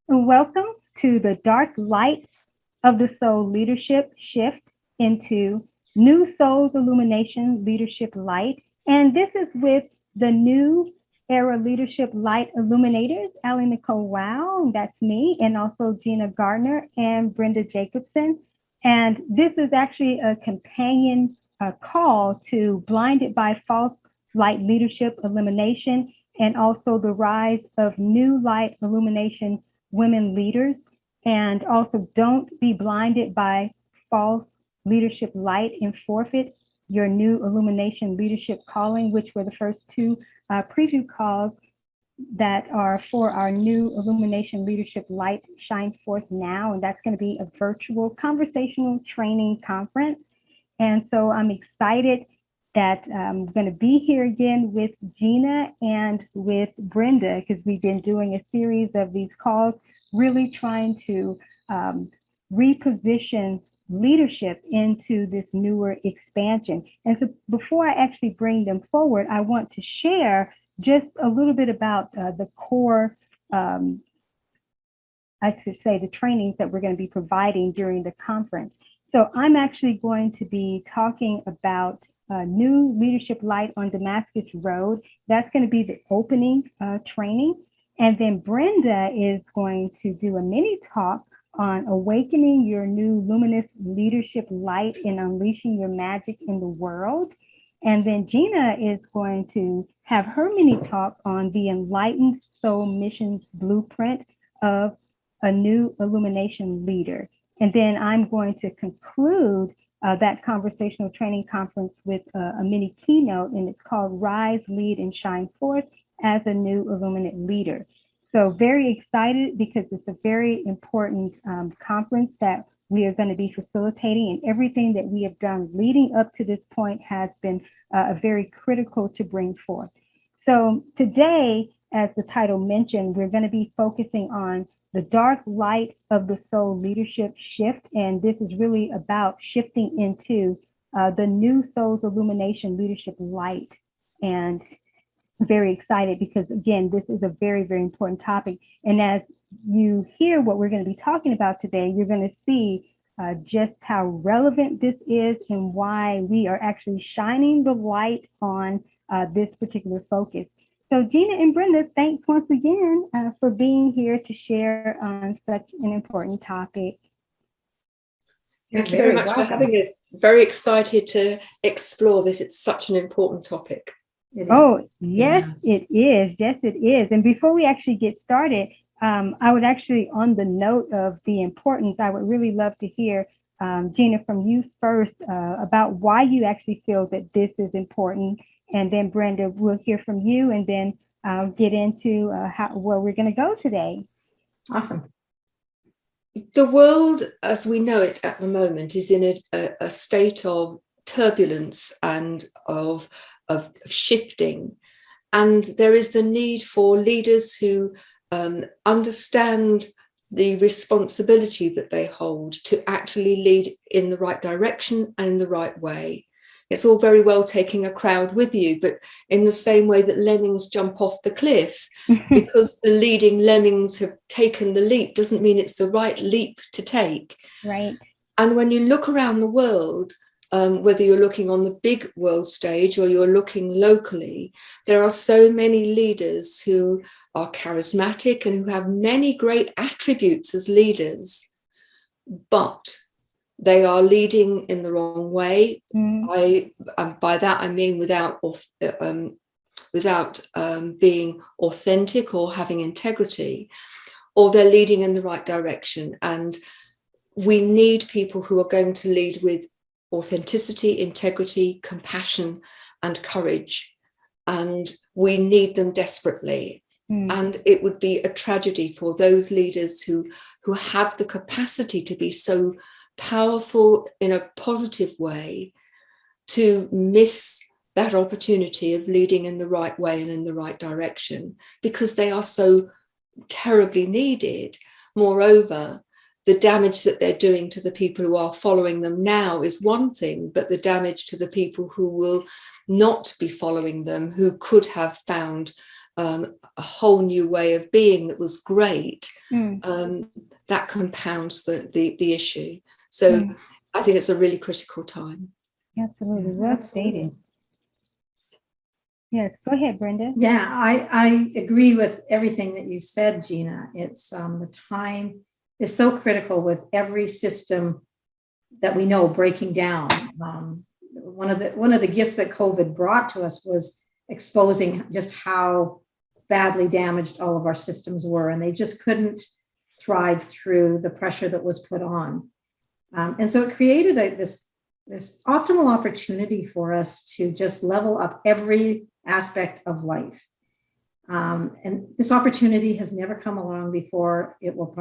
Welcome to the dark light of the soul leadership shift into new souls illumination leadership light. And this is with the new era leadership light illuminators, AliNICOLE Wow, that's me, and also Gina Gardiner and Brenda Jacobson. And this is actually a companion call to Blinded by False Light Leadership Elimination, and also the rise of new light illumination women leaders. And also, don't be blinded by false leadership light and Forfeit your new illumination leadership calling, which were the first two preview calls that are for our new illumination leadership light shine forth now. And that's going to be a virtual conversational training conference. And so I'm excited that I'm going to be here again with Gina and with Brenda, because we've been doing a series of these calls, really trying to reposition leadership into this newer expansion. And so before I actually bring them forward, I want to share just a little bit about the core, I should say, the trainings that we're going to be providing during the conference. So I'm actually going to be talking about new leadership light on Damascus Road. That's going to be the opening training. And then Brenda is going to do a mini talk on awakening your new luminous leadership light and unleashing your magic in the world. And then Gina is going to have her mini talk on the enlightened soul missions blueprint of a new illumination leader. And then I'm going to conclude that conversational training conference with a mini keynote, and it's called Rise, Lead, and Shine Forth as a New Illuminate Leader. So very excited, because it's a very important conference that we are going to be facilitating, and everything that we have done leading up to this point has been very critical to bring forth. So today, as the title mentioned, we're going to be focusing on the dark light of the soul leadership shift. And this is really about shifting into the new soul's illumination leadership light. And very excited because, again, this is a very, very important topic. And as you hear what we're going to be talking about today, you're going to see just how relevant this is and why we are actually shining the light on this particular focus. So Gina and Brenda, thanks once again for being here to share on such an important topic. Thank you very much for having us. Very excited to explore this. It's such an important topic. Oh, yes, it is. Yes, it is. And before we actually get started, I would actually, on the note of the importance, I would really love to hear, Gina, from you first about why you actually feel that this is important. And then Brenda, we'll hear from you, and then I'll get into where we're going to go today. Awesome. The world, as we know it at the moment, is in a state of turbulence and of shifting. And there is the need for leaders who understand the responsibility that they hold to actually lead in the right direction and in the right way. It's all very well taking a crowd with you, but in the same way that lemmings jump off the cliff, because the leading lemmings have taken the leap doesn't mean it's the right leap to take. Right. And when you look around the world, whether you're looking on the big world stage or you're looking locally, there are so many leaders who are charismatic and who have many great attributes as leaders, but they are leading in the wrong way. By that I mean without being authentic or having integrity, or they're leading in the right direction. And we need people who are going to lead with authenticity, integrity, compassion, and courage. And we need them desperately. And it would be a tragedy for those leaders who have the capacity to be so powerful in a positive way to miss that opportunity of leading in the right way and in the right direction, because they are so terribly needed. Moreover, the damage that they're doing to the people who are following them now is one thing, but the damage to the people who will not be following them, who could have found a whole new way of being that was great, Mm. that compounds the issue. So I think it's a really critical time. Absolutely. Well stated. Yes, go ahead, Brenda. Yeah, I agree with everything that you said, Gina. It's the time is so critical with every system that we know breaking down. One of the gifts that COVID brought to us was exposing just how badly damaged all of our systems were, and they just couldn't thrive through the pressure that was put on. And so it created this optimal opportunity for us to just level up every aspect of life. And this opportunity has never come along before. It will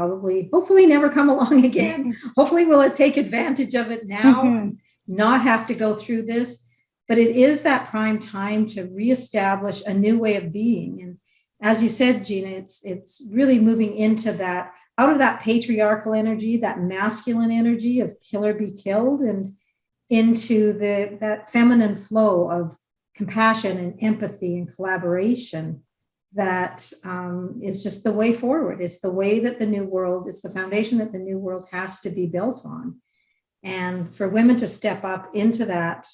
hopefully never come along again. Hopefully we'll take advantage of it now and not have to go through this. But it is that prime time to reestablish a new way of being. And as you said, Gina, it's really moving into that, out of that patriarchal energy, that masculine energy of kill or be killed, and into that feminine flow of compassion and empathy and collaboration that is just the way forward. It's the way that it's the foundation that the new world has to be built on. And for women to step up into that,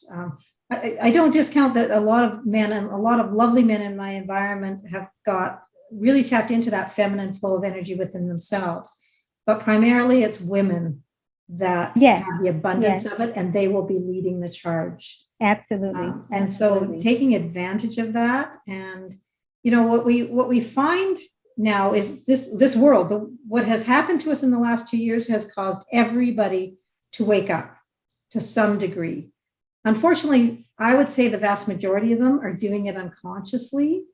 I don't discount that a lot of men and a lot of lovely men in my environment have got really tapped into that feminine flow of energy within themselves. But primarily it's women that have the abundance of it, and they will be leading the charge. Absolutely. And so taking advantage of that, and what we find now is this world, what has happened to us in the last 2 years has caused everybody to wake up to some degree. Unfortunately, I would say the vast majority of them are doing it unconsciously.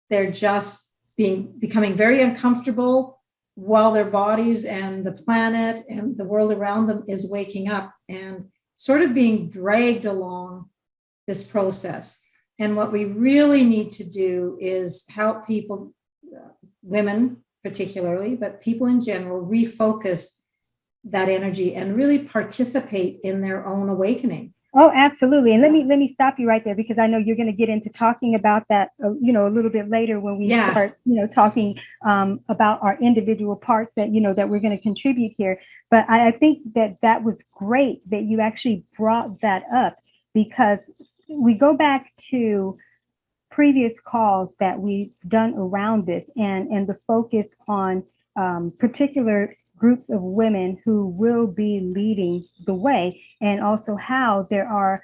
They're just becoming very uncomfortable while their bodies and the planet and the world around them is waking up and sort of being dragged along this process. And what we really need to do is help people, women particularly, but people in general, refocus that energy and really participate in their own awakening. Oh, absolutely. And let me stop you right there, because I know you're going to get into talking about that, a little bit later when we start, talking about our individual parts that, that we're going to contribute here. But I think that was great that you actually brought that up, because we go back to previous calls that we've done around this, and the focus on particular groups of women who will be leading the way, and also how there are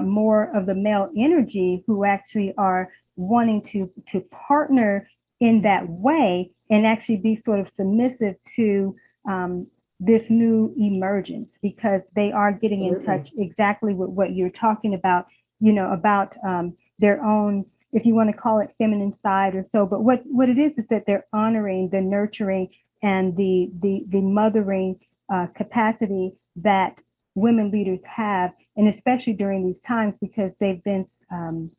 more of the male energy who actually are wanting to partner in that way and actually be sort of submissive to this new emergence, because they are getting in touch exactly with what you're talking about, about their own, if you want to call it feminine side or so. But what it is that they're honoring the nurturing and the mothering capacity that women leaders have, and especially during these times, because they've been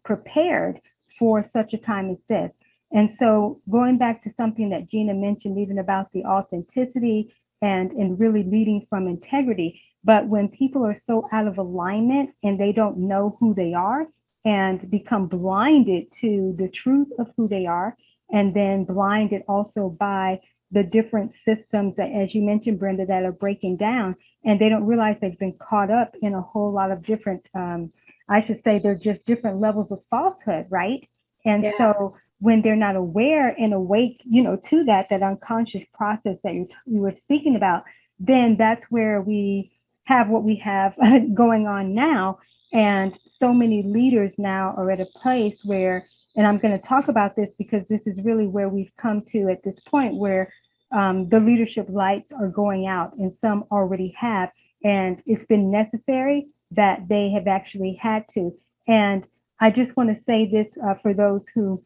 prepared for such a time as this. And so going back to something that Gina mentioned, even about the authenticity and really leading from integrity. But when people are so out of alignment and they don't know who they are and become blinded to the truth of who they are, and then blinded also by the different systems that, as you mentioned, Brenda, that are breaking down, and they don't realize they've been caught up in a whole lot of different, I should say, they're just different levels of falsehood, right? And so when they're not aware and awake, to that unconscious process that you were speaking about, then that's where we have what we have going on now. And so many leaders now are at a place where, and I'm going to talk about this because this is really where we've come to at this point, where the leadership lights are going out, and some already have, and it's been necessary that they have actually had to. And I just want to say this for those who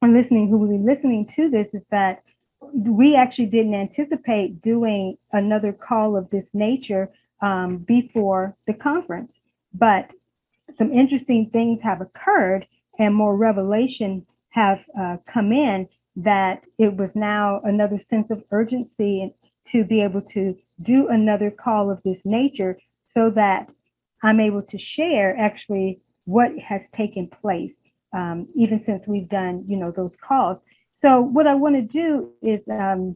are listening, who will be listening to this, is that we actually didn't anticipate doing another call of this nature before the conference, but some interesting things have occurred and more revelation have come in, that it was now another sense of urgency to be able to do another call of this nature, so that I'm able to share actually what has taken place even since we've done, those calls. So what I want to do is I'm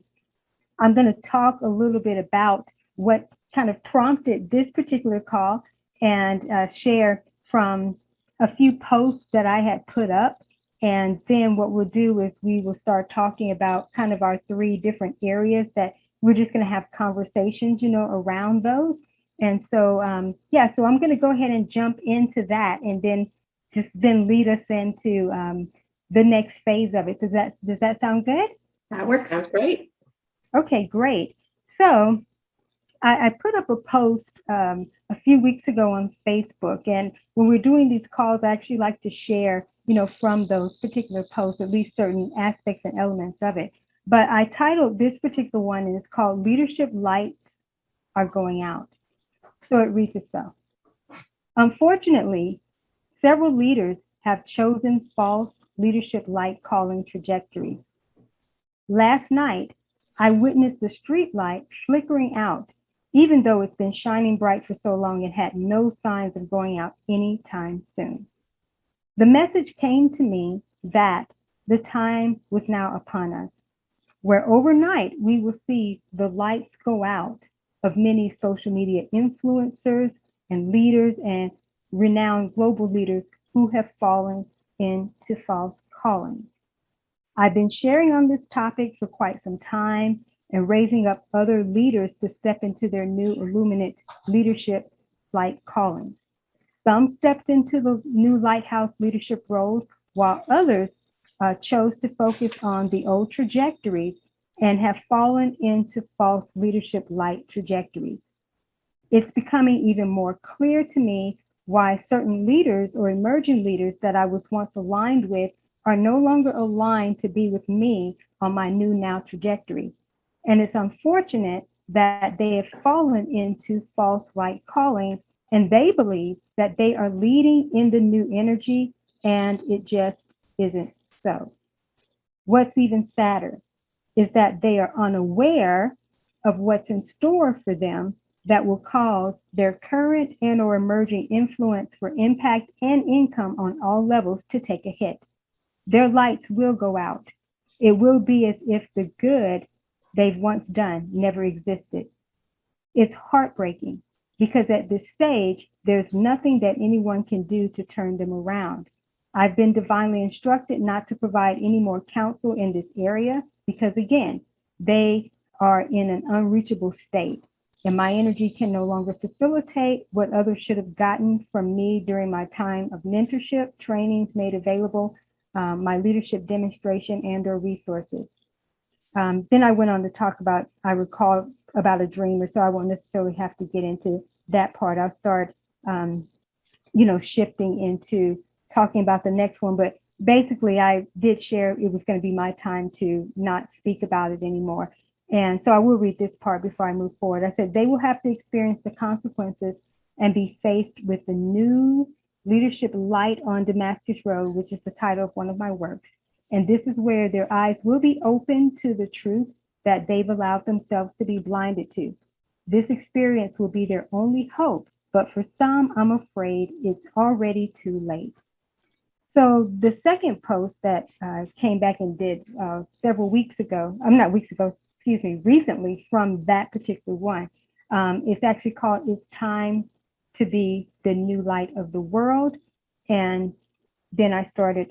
going to talk a little bit about what kind of prompted this particular call and share from a few posts that I had put up. And then what we'll do is we will start talking about kind of our 3 different areas that we're just going to have conversations, around those. And so, so I'm going to go ahead and jump into that and then lead us into the next phase of it. Does that sound good? That works. Sounds great. Okay, great. So I put up a post a few weeks ago on Facebook, and when we're doing these calls, I actually like to share, from those particular posts, at least certain aspects and elements of it. But I titled this particular one, and it's called "Leadership Lights Are Going Out." So it reads as so. Unfortunately, several leaders have chosen false leadership light calling trajectories. Last night, I witnessed the street light flickering out, even though it's been shining bright for so long it had no signs of going out anytime soon. The message came to me that the time was now upon us, where overnight we will see the lights go out of many social media influencers and leaders and renowned global leaders who have fallen into false calling. I've been sharing on this topic for quite some time and raising up other leaders to step into their new Illuminate leadership light calling. Some stepped into the new lighthouse leadership roles, while others chose to focus on the old trajectories and have fallen into false leadership light trajectories. It's becoming even more clear to me why certain leaders or emerging leaders that I was once aligned with are no longer aligned to be with me on my new now trajectory. And it's unfortunate that they have fallen into false light calling, and they believe that they are leading in the new energy, and it just isn't so. What's even sadder is that they are unaware of what's in store for them that will cause their current and or emerging influence for impact and income on all levels to take a hit. Their lights will go out. It will be as if the good they've once done never existed. It's heartbreaking because at this stage, there's nothing that anyone can do to turn them around. I've been divinely instructed not to provide any more counsel in this area because, again, they are in an unreachable state, and my energy can no longer facilitate what others should have gotten from me during my time of mentorship, trainings made available, my leadership demonstration, and or resources. Then I went on to talk about, I recall about a dreamer, so I won't necessarily have to get into that part. I'll start, shifting into talking about the next one. But basically, I did share it was going to be my time to not speak about it anymore. And so I will read this part before I move forward. I said, they will have to experience the consequences and be faced with the new leadership light on Damascus Road, which is the title of one of my works. And this is where their eyes will be open to the truth that they've allowed themselves to be blinded to. This experience will be their only hope, but for some, I'm afraid it's already too late. So the second post that came back and did several weeks ago, recently from that particular one, it's actually called "It's Time to Be the New Light of the World." And then I started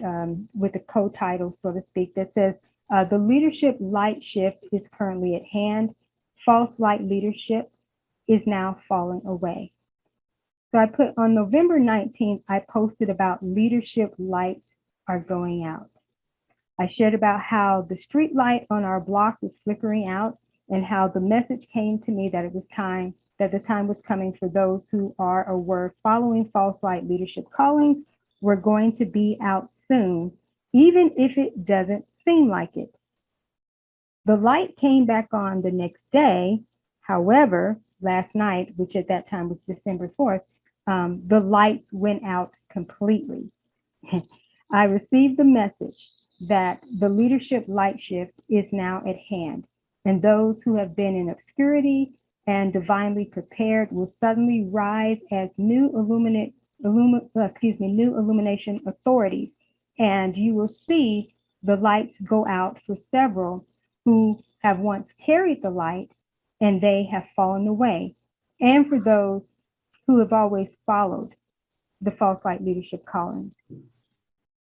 with a co-title, so to speak, that says, the leadership light shift is currently at hand. False light leadership is now falling away. So I put on November 19th, I posted about leadership lights are going out. I shared about how the street light on our block was flickering out and how the message came to me that it was time, that the time was coming for those who are or were following false light leadership callings were going to be out soon, even if it doesn't seem like it. The light came back on the next day. However, last night, which at that time was December 4th, the lights went out completely. I received the message that the leadership light shift is now at hand, and those who have been in obscurity and divinely prepared will suddenly rise as new Illumination authorities and you will see the lights go out for several who have once carried the light and they have fallen away, and for those who have always followed the false light leadership calling.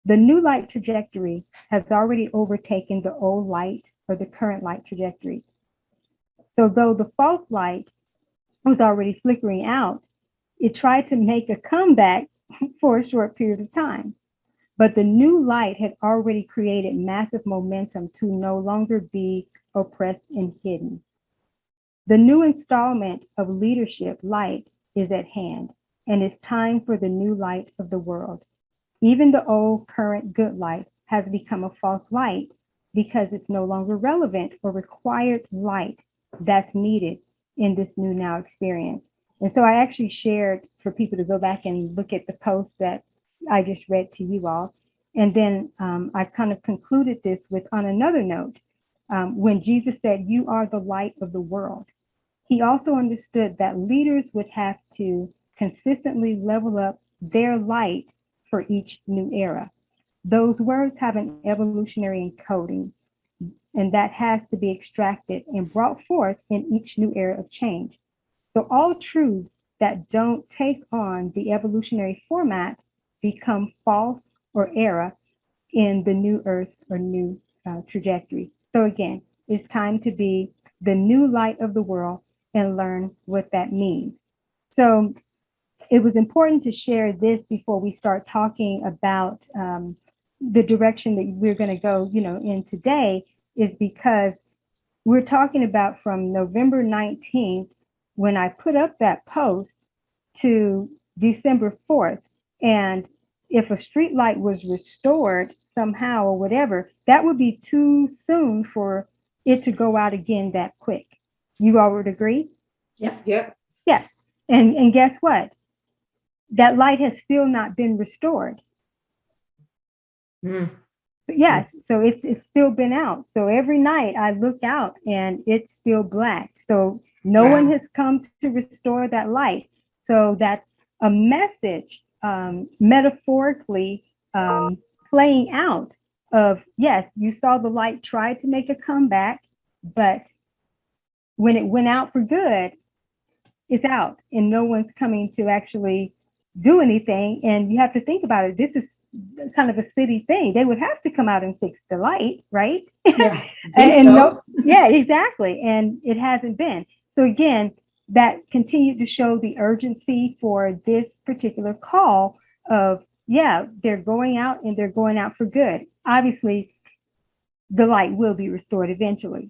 The new light trajectory has already overtaken the old light or the current light trajectory. So though the false light was already flickering out, it tried to make a comeback for a short period of time. But the new light had already created massive momentum to no longer be oppressed and hidden. The new installment of leadership light is at hand, and it's time for the new light of the world. Even the old current good light has become a false light because it's no longer relevant or required light that's needed in this new now experience. And so I actually shared for people to go back and look at the post that I just read to you all. And then I kind of concluded this with, on another note, when Jesus said, "You are the light of the world," he also understood that leaders would have to consistently level up their light for each new era. Those words have an evolutionary encoding, and that has to be extracted and brought forth in each new era of change. So all truths that don't take on the evolutionary format become false or error in the new earth or new trajectory. So again, it's time to be the new light of the world and learn what that means. So it was important to share this before we start talking about the direction that we're going to go, in today, is because we're talking about from November 19th, when I put up that post, to December 4th. And if a street light was restored somehow or whatever, that would be too soon for it to go out again that quick. You all would agree? Yep. Yep. Yes. And guess what? That light has still not been restored. Mm. Yes, so it's still been out. So every night I look out and it's still black. So no one has come to restore that light. So that's a message, metaphorically playing out of, yes, you saw the light try to make a comeback, but when it went out for good, it's out and no one's coming to actually do anything. And you have to think about it. This is kind of a city thing. They would have to come out and fix the light, right? Yeah, yeah, exactly. And it hasn't been. So again, that continued to show the urgency for this particular call of, yeah, they're going out and they're going out for good. Obviously, the light will be restored eventually,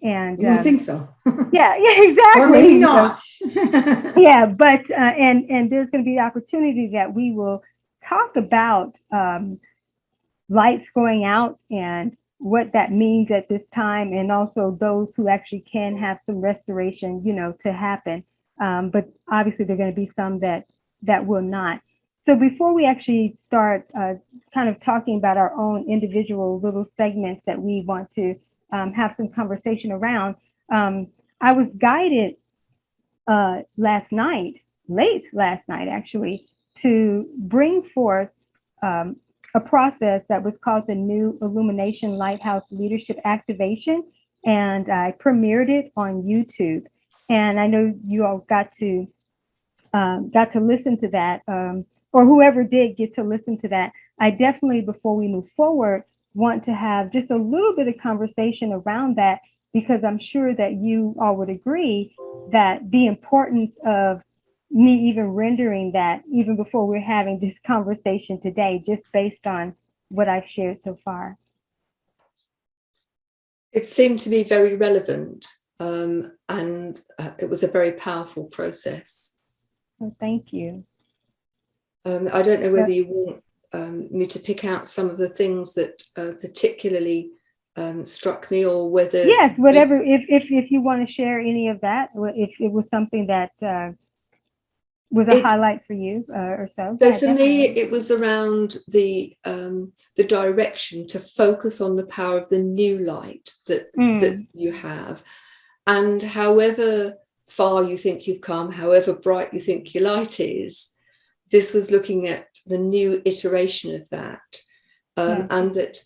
and you think so. yeah, exactly. Or maybe not. Yeah, but and there's going to be opportunity that we will talk about lights going out and what that means at this time, and also those who actually can have some restoration, to happen. But obviously, there are going to be some that will not. So before we actually start kind of talking about our own individual little segments that we want to have some conversation around, I was guided late last night actually, to bring forth a process that was called the new Illumination Lighthouse Leadership Activation, and I premiered it on YouTube. And I know you all got to listen to that, or whoever did get to listen to that. I definitely, before we move forward, want to have just a little bit of conversation around that, because I'm sure that you all would agree that the importance of me even rendering that even before we're having this conversation today, just based on what I've shared so far. It seemed to be very relevant, and it was a very powerful process. So thank you. I don't know whether you want me to pick out some of the things that particularly struck me, or whether... Yes, whatever, if you want to share any of that, if it was something that was a highlight for you or so. So for me, it was around the direction to focus on the power of the new light that you have. And however far you think you've come, however bright you think your light is, this was looking at the new iteration of that. and that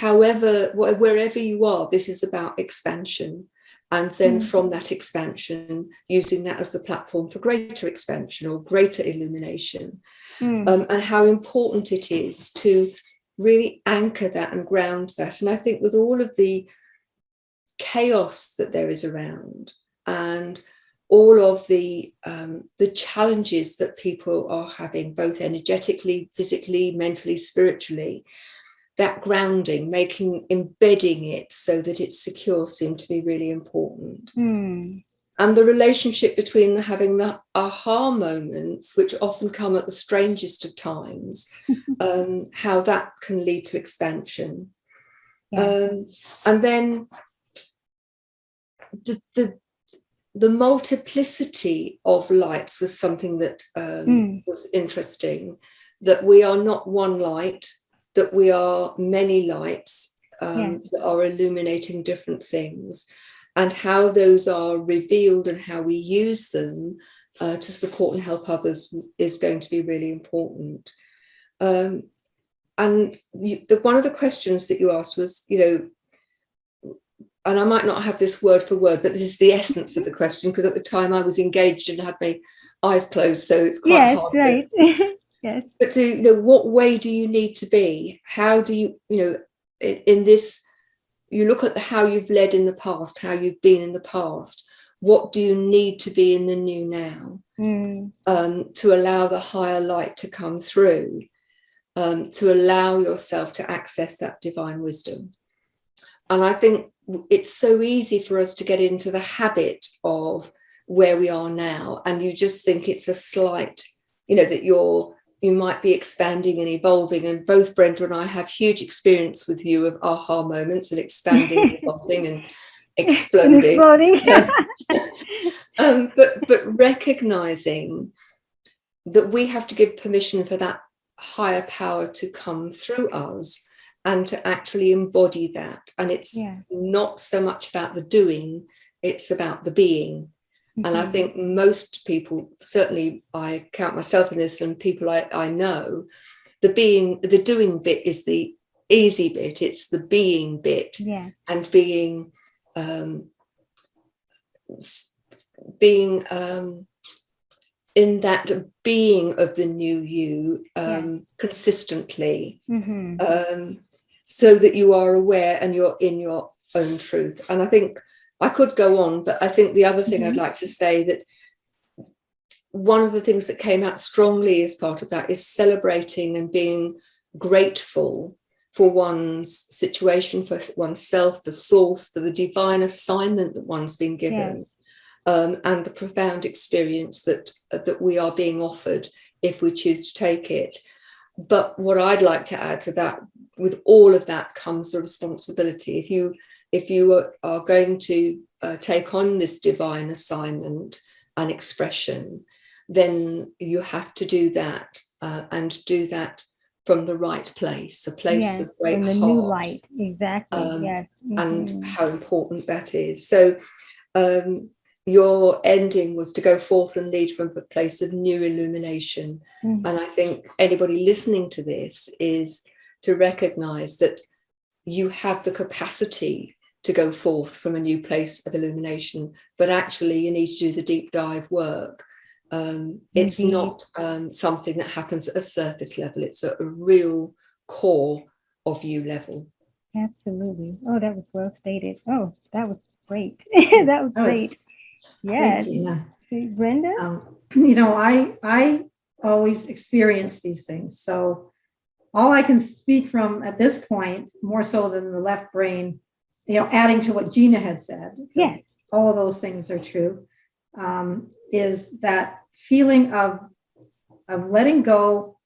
wherever you are, this is about expansion. And then from that expansion, using that as the platform for greater expansion or greater illumination. And how important it is to really anchor that and ground that. And I think with all of the chaos that there is around and all of the challenges that people are having, both energetically, physically, mentally, spiritually, that grounding, embedding it so that it's secure seemed to be really important. And the relationship between having the aha moments, which often come at the strangest of times, how that can lead to expansion. And then the multiplicity of lights was something that was interesting, that we are not one light, that we are many lights that are illuminating different things, and how those are revealed and how we use them to support and help others is going to be really important. And one of the questions that you asked was, and I might not have this word for word, but this is the essence of the question, because at the time I was engaged and had my eyes closed, so it's quite hard. Right. Yes. But what way do you need to be? How do you, in this, you look at how you've led in the past, how you've been in the past. What do you need to be in the new now to allow the higher light to come through, to allow yourself to access that divine wisdom? And I think it's so easy for us to get into the habit of where we are now, and you just think it's a slight, that you might be expanding and evolving. And both Brenda and I have huge experience with you of aha moments and expanding, evolving and exploding. But recognizing that we have to give permission for that higher power to come through us and to actually embody that. And it's not so much about the doing, it's about the being. And I think most people, certainly I count myself in this, and people I know, the doing bit is the easy bit. It's the being bit, and being in that being of the new you consistently, so that you are aware and you're in your own truth. And I think I could go on, but I think the other thing I'd like to say, that one of the things that came out strongly as part of that is celebrating and being grateful for one's situation, for oneself, the source, for the divine assignment that one's been given, and the profound experience that we are being offered if we choose to take it. But what I'd like to add to that, with all of that comes the responsibility. If you are going to take on this divine assignment and expression, then you have to do that, and do that from the right place, a place of great heart. New light, exactly. And how important that is. So your ending was to go forth and lead from a place of new illumination. And I think anybody listening to this is to recognize that you have the capacity to go forth from a new place of illumination, but actually you need to do the deep dive work. It's not something that happens at a surface level. It's a real core of you level. Absolutely. Oh, that was well stated. Oh, that was great. That was great. Yeah. Brenda? I always experience these things. So all I can speak from at this point, more so than the left brain, adding to what Gina had said, because all of those things are true, is that feeling of letting go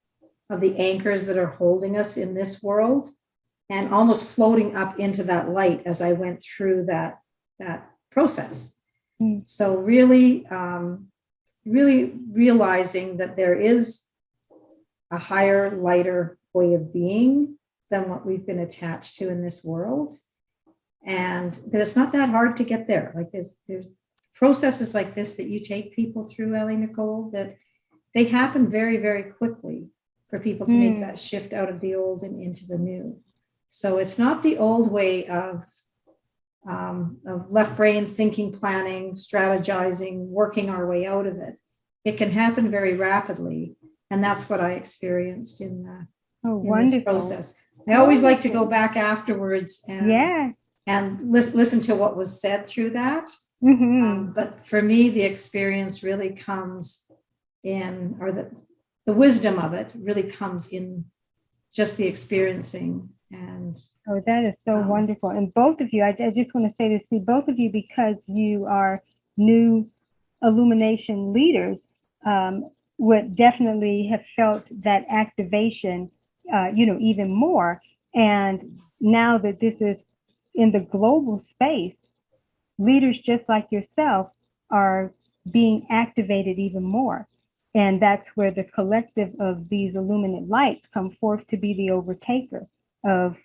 of the anchors that are holding us in this world, and almost floating up into that light as I went through that process. So really realizing that there is a higher, lighter way of being than what we've been attached to in this world. And that it's not that hard to get there. Like there's processes like this that you take people through, AliNICOLE, that they happen very, very quickly. for people to make that shift out of the old and into the new. So it's not the old way of left brain thinking, planning, strategizing, working our way out of it. It can happen very rapidly. And that's what I experienced in this process. I always like to go back afterwards and listen to what was said through that. But for me, the experience really comes in, or the wisdom of it really comes in just the experiencing. And that is so wonderful. And both of you, I just want to say this to both of you, because you are new illumination leaders, would definitely have felt that activation, even more. And now that this is in the global space, leaders just like yourself are being activated even more. And that's where the collective of these illuminate lights come forth to be the overtaker of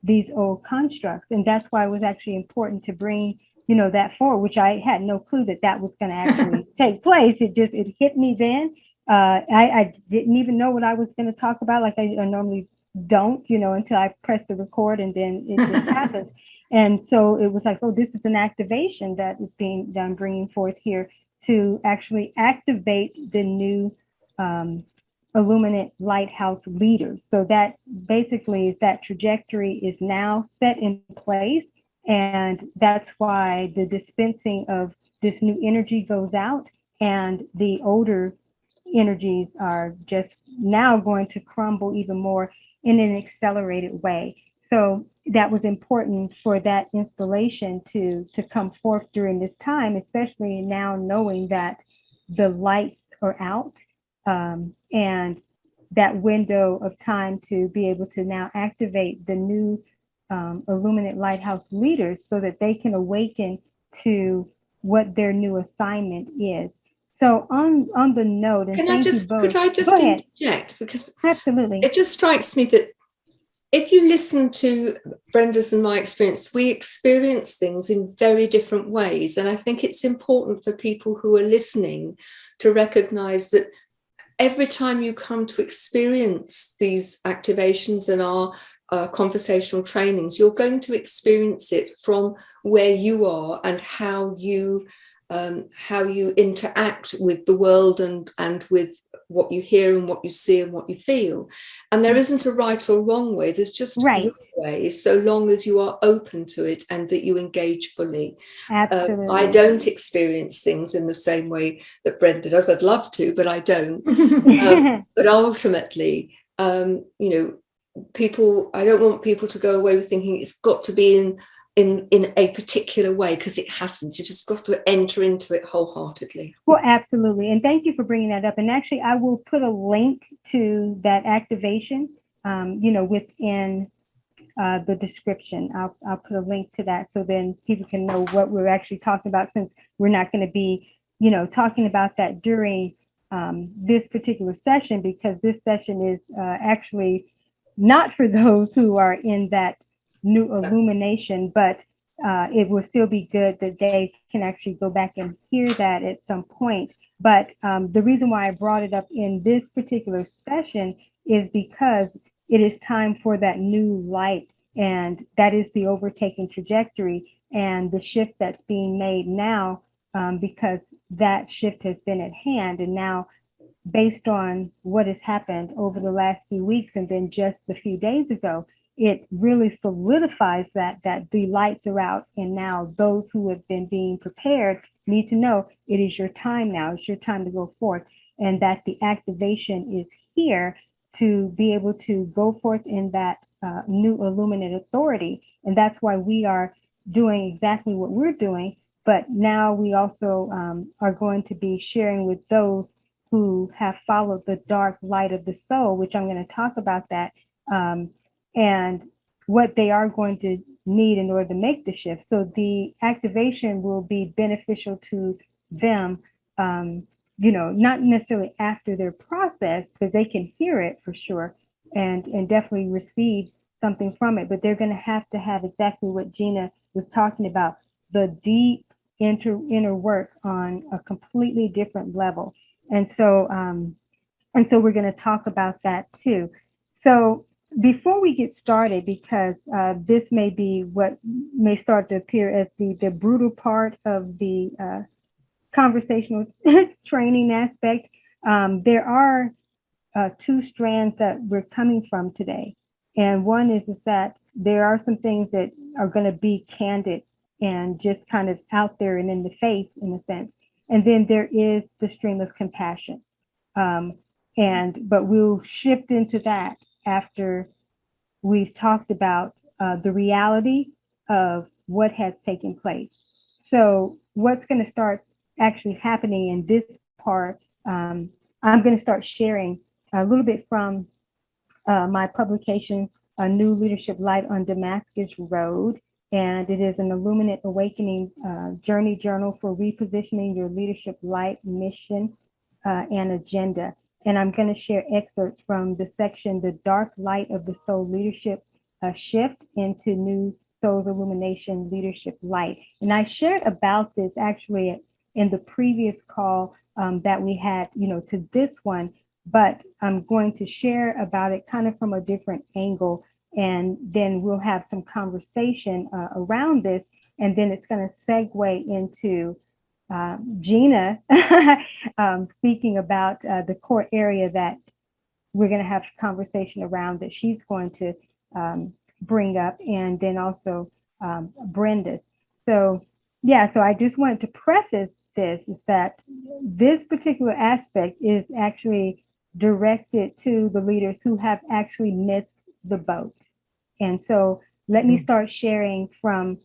these old constructs. And that's why it was actually important to bring, that forward, which I had no clue that was going to actually take place. It hit me then. I didn't even know what I was going to talk about. Like I normally don't, until I press the record, and then it just happens. And so it was like, oh, this is an activation that is being done, bringing forth here to actually activate the new Illuminate Lighthouse leaders. So that basically is that trajectory is now set in place. And that's why the dispensing of this new energy goes out, and the older energies are just now going to crumble even more in an accelerated way. So that was important for that installation to come forth during this time, especially now knowing that the lights are out, and that window of time to be able to now activate the new Illuminate Lighthouse leaders so that they can awaken to what their new assignment is. So on the note, and could I just interject? Because absolutely, it just strikes me that if you listen to Brenda's and my experience, we experience things in very different ways. And I think it's important for people who are listening to recognize that every time you come to experience these activations and our conversational trainings, you're going to experience it from where you are and how you interact with the world and with what you hear and what you see and what you feel. And there isn't a right or wrong way. There's just one way, so long as you are open to it and that you engage fully. Absolutely. I don't experience things in the same way that Brenda does. I'd love to, but I don't. But ultimately, people, I don't want people to go away with thinking it's got to be in a particular way, because it hasn't. You've just got to enter into it wholeheartedly. Well, absolutely. And thank you for bringing that up. And actually, I will put a link to that activation, within the description. I'll put a link to that, so then people can know what we're actually talking about, since we're not going to be, talking about that during this particular session, because this session is actually not for those who are in that new illumination, but it will still be good that they can actually go back and hear that at some point. But the reason why I brought it up in this particular session is because it is time for that new light, and that is the overtaking trajectory and the shift that's being made now, because that shift has been at hand. And now, based on what has happened over the last few weeks and then just a few days ago, it really solidifies that the lights are out, and now those who have been being prepared need to know it is your time now. It's your time to go forth, and that the activation is here to be able to go forth in that new illuminate authority. And that's why we are doing exactly what we're doing. But now we also are going to be sharing with those who have followed the dark light of the soul, which I'm going to talk about that. And what they are going to need in order to make the shift. So the activation will be beneficial to them, not necessarily after their process, because they can hear it for sure and definitely receive something from it. But they're going to have exactly what Gina was talking about, the deep inner work on a completely different level. And so And so we're going to talk about that too. So before we get started, because this may be what may start to appear as the brutal part of the conversational training aspect, there are two strands that we're coming from today. And one is that there are some things that are going to be candid and just kind of out there and in the face, in a sense. And then there is the stream of compassion. But we'll shift into that after we've talked about the reality of what has taken place. So what's going to start actually happening in this part, I'm going to start sharing a little bit from my publication, A New Leadership Light on Damascus Road. And it is an Illuminate Awakening Journey Journal for repositioning your leadership light, mission, and agenda. And I'm going to share excerpts from the section, The Dark Light of the Soul Leadership Shift into New Soul's Illumination Leadership Light. And I shared about this actually in the previous call that we had, to this one, but I'm going to share about it kind of from a different angle. And then we'll have some conversation around this. And then it's going to segue into Gina speaking about the core area that we're going to have conversation around that she's going to bring up, and then also Brenda. So I just wanted to preface this is that this particular aspect is actually directed to the leaders who have actually missed the boat. And so let me start sharing from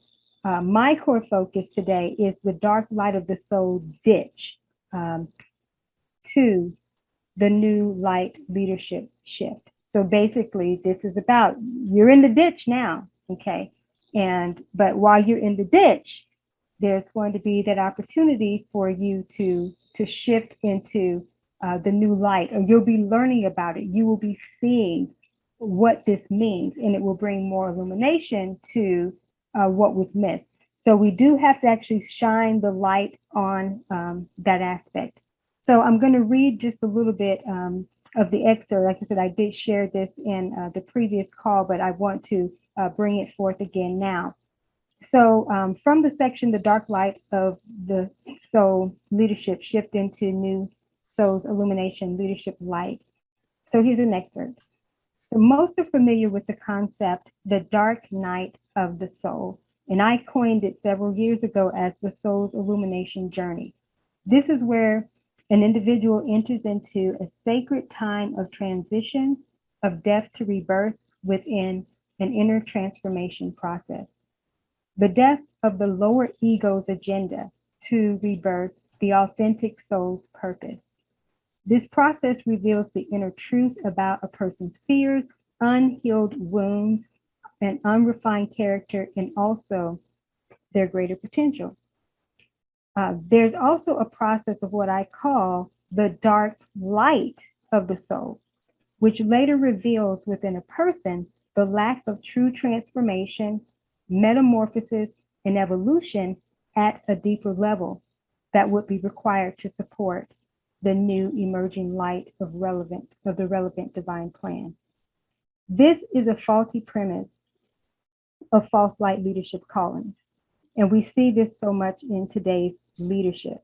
my core focus today is the dark light of the soul ditch to the new light leadership shift. So basically this is about, you're in the ditch now, okay? But while you're in the ditch, there's going to be that opportunity for you to shift into the new light, or you'll be learning about it. You will be seeing what this means, and it will bring more illumination to what was missed. So we do have to actually shine the light on that aspect. So I'm going to read just a little bit of the excerpt. Like I said, I did share this in the previous call, but I want to bring it forth again now. So from the section, The Dark Light of the Soul Leadership Shift into New Soul's Illumination Leadership Light. So here's an excerpt. So most are familiar with the concept, the dark night of the soul. And I coined it several years ago as the soul's illumination journey. This is where an individual enters into a sacred time of transition, of death to rebirth within an inner transformation process. The death of the lower ego's agenda to rebirth the authentic soul's purpose. This process reveals the inner truth about a person's fears, unhealed wounds, and unrefined character, and also their greater potential. There's also a process of what I call the dark light of the soul, which later reveals within a person the lack of true transformation, metamorphosis, and evolution at a deeper level that would be required to support the new emerging light of the relevant divine plan. This is a faulty premise of false light leadership callings. And we see this so much in today's leadership.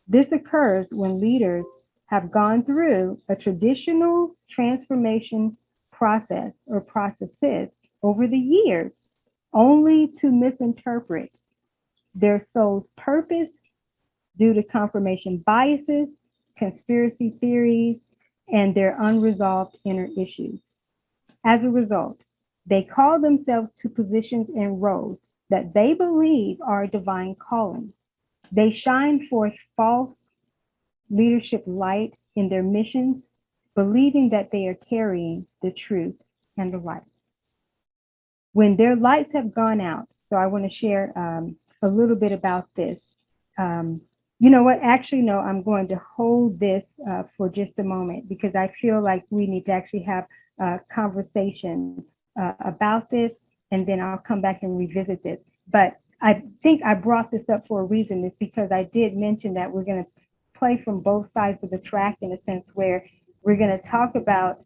This occurs when leaders have gone through a traditional transformation process or processes over the years, only to misinterpret their soul's purpose due to confirmation biases, conspiracy theories, and their unresolved inner issues. As a result, they call themselves to positions and roles that they believe are divine calling. They shine forth false leadership light in their missions, believing that they are carrying the truth and the light. When their lights have gone out, so I want to share a little bit about this. You know what? Actually, no, I'm going to hold this for just a moment because I feel like we need to actually have a conversation about this, and then I'll come back and revisit this. But I think I brought this up for a reason. It's because I did mention that we're going to play from both sides of the track in a sense where We're going to talk about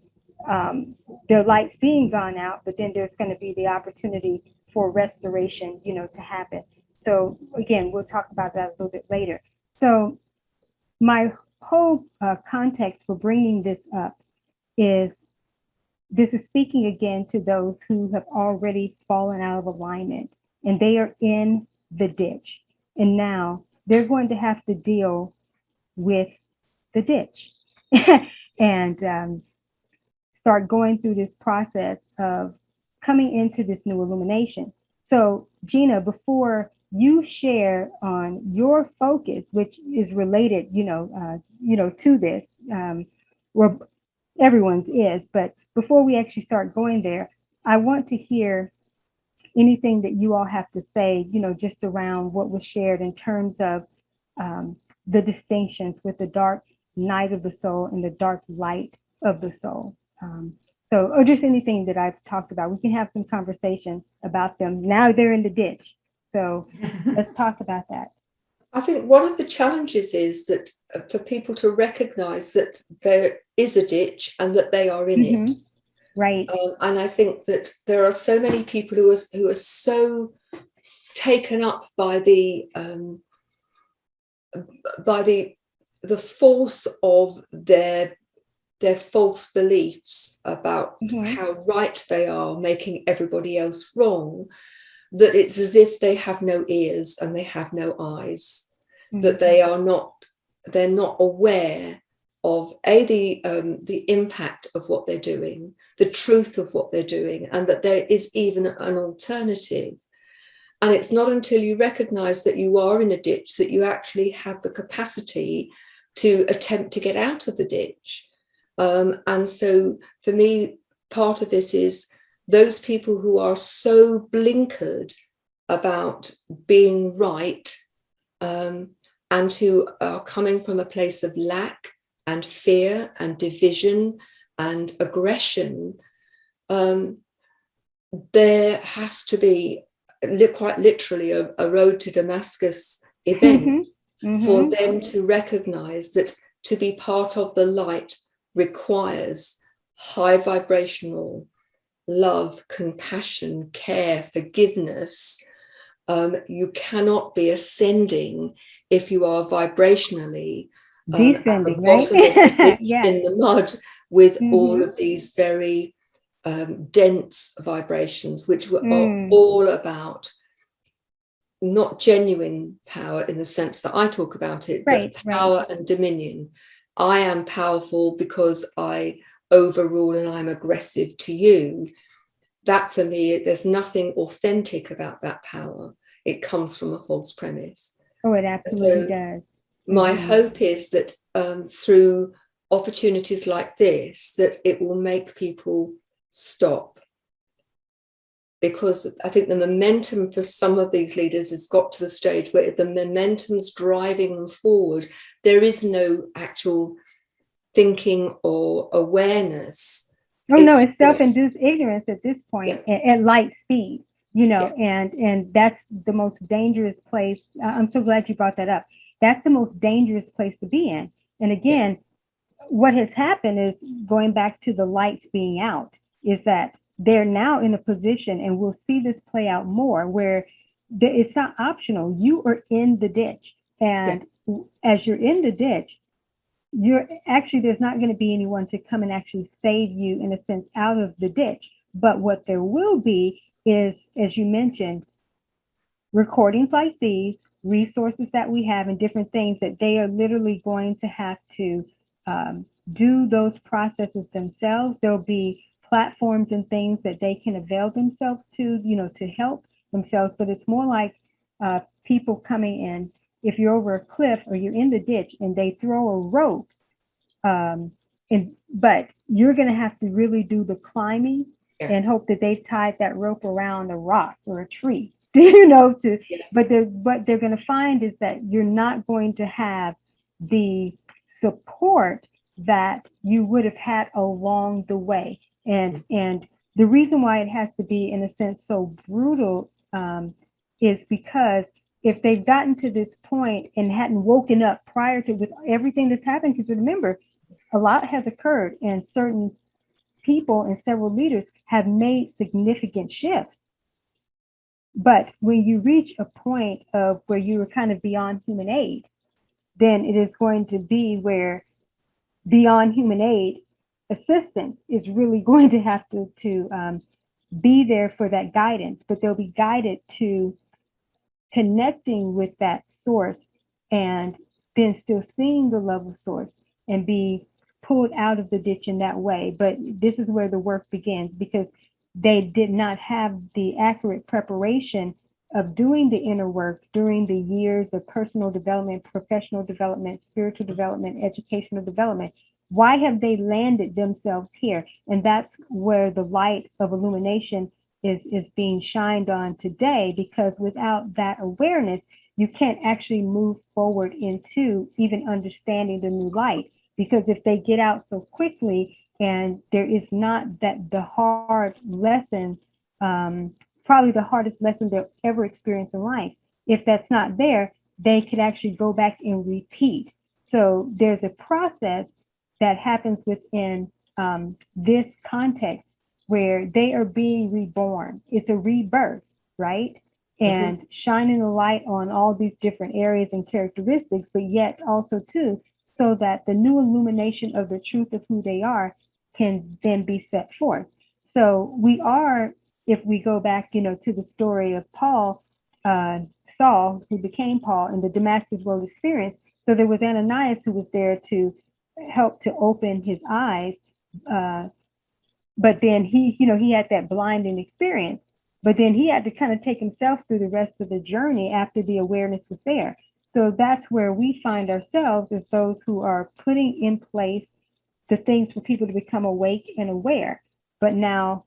their lights being gone out, but then there's going to be the opportunity for restoration, to happen. So again, we'll talk about that a little bit later. So my whole context for bringing this up is this is speaking again to those who have already fallen out of alignment and they are in the ditch. And now they're going to have to deal with the ditch and start going through this process of coming into this new illumination. So Gina, before you share on your focus, which is related, to this, where everyone's is, but before we actually start going there, I want to hear anything that you all have to say, just around what was shared in terms of the distinctions with the dark night of the soul and the dark light of the soul. Or just anything that I've talked about. We can have some conversation about them. Now they're in the ditch. So let's talk about that. I think one of the challenges is that for people to recognize that there is a ditch and that they are in it. Right. And I think that there are so many people who are so taken up by the force of their false beliefs about how right they are, making everybody else wrong, that it's as if they have no ears and they have no eyes, that they're not aware of the impact of what they're doing, the truth of what they're doing, and that there is even an alternative. And it's not until you recognize that you are in a ditch that you actually have the capacity to attempt to get out of the ditch. And so for me, part of this is those people who are so blinkered about being right, and who are coming from a place of lack and fear and division and aggression, there has to be quite literally a road to Damascus event for them to recognize that to be part of the light requires high vibrational love, compassion, care, forgiveness. You cannot be ascending if you are vibrationally descending, right? In the mud with all of these very dense vibrations, which are all about not genuine power in the sense that I talk about it, but power and dominion. I am powerful because I overrule and I'm aggressive to you. That for me, there's nothing authentic about that power. It comes from a false premise. Oh, it absolutely does. My hope is that through opportunities like this, that it will make people stop. Because I think the momentum for some of these leaders has got to the stage where the momentum's driving them forward. There is no actual thinking or awareness. It's self-induced ignorance at this point at light speed, and that's the most dangerous place. I'm so glad you brought that up. That's the most dangerous place to be in. And again, what has happened is, going back to the lights being out, is that they're now in a position, and we'll see this play out more, where it's not optional. You are in the ditch. And as you're in the ditch, there's not going to be anyone to come and actually save you, in a sense, out of the ditch. But what there will be is, as you mentioned, recordings like these, resources that we have, and different things that they are literally going to have to do those processes themselves. There'll be platforms and things that they can avail themselves to, to help themselves. But it's more like people coming in. If you're over a cliff or you're in the ditch and they throw a rope, but you're going to have to really do the climbing and hope that they've tied that rope around a rock or a tree, but what they're going to find is that you're not going to have the support that you would have had along the way. And the reason why it has to be, in a sense, so brutal is because if they've gotten to this point and hadn't woken up prior to, with everything that's happened, because remember, a lot has occurred, and certain people and several leaders have made significant shifts. But when you reach a point of where you are kind of beyond human aid, then it is going to be where beyond human aid assistance is really going to have to be there for that guidance, but they'll be guided to connecting with that source and then still seeing the love of source and be pulled out of the ditch in that way. But this is where the work begins, because they did not have the accurate preparation of doing the inner work during the years of personal development, professional development, spiritual development, educational development. Why have they landed themselves here? And that's where the light of illumination is being shined on today, because without that awareness, you can't actually move forward into even understanding the new light. Because if they get out so quickly and there is not that the hard lesson, probably the hardest lesson they'll ever experience in life, if that's not there, they could actually go back and repeat. So there's a process that happens within this context where they are being reborn. It's a rebirth, right? And shining a light on all these different areas and characteristics, but yet also too, so that the new illumination of the truth of who they are can then be set forth. So we are, if we go back, to the story of Paul, Saul, who became Paul in the Damascus Road experience. So there was Ananias who was there to help to open his eyes. But then he had that blinding experience. But then he had to kind of take himself through the rest of the journey after the awareness was there. So that's where we find ourselves, as those who are putting in place the things for people to become awake and aware. But now,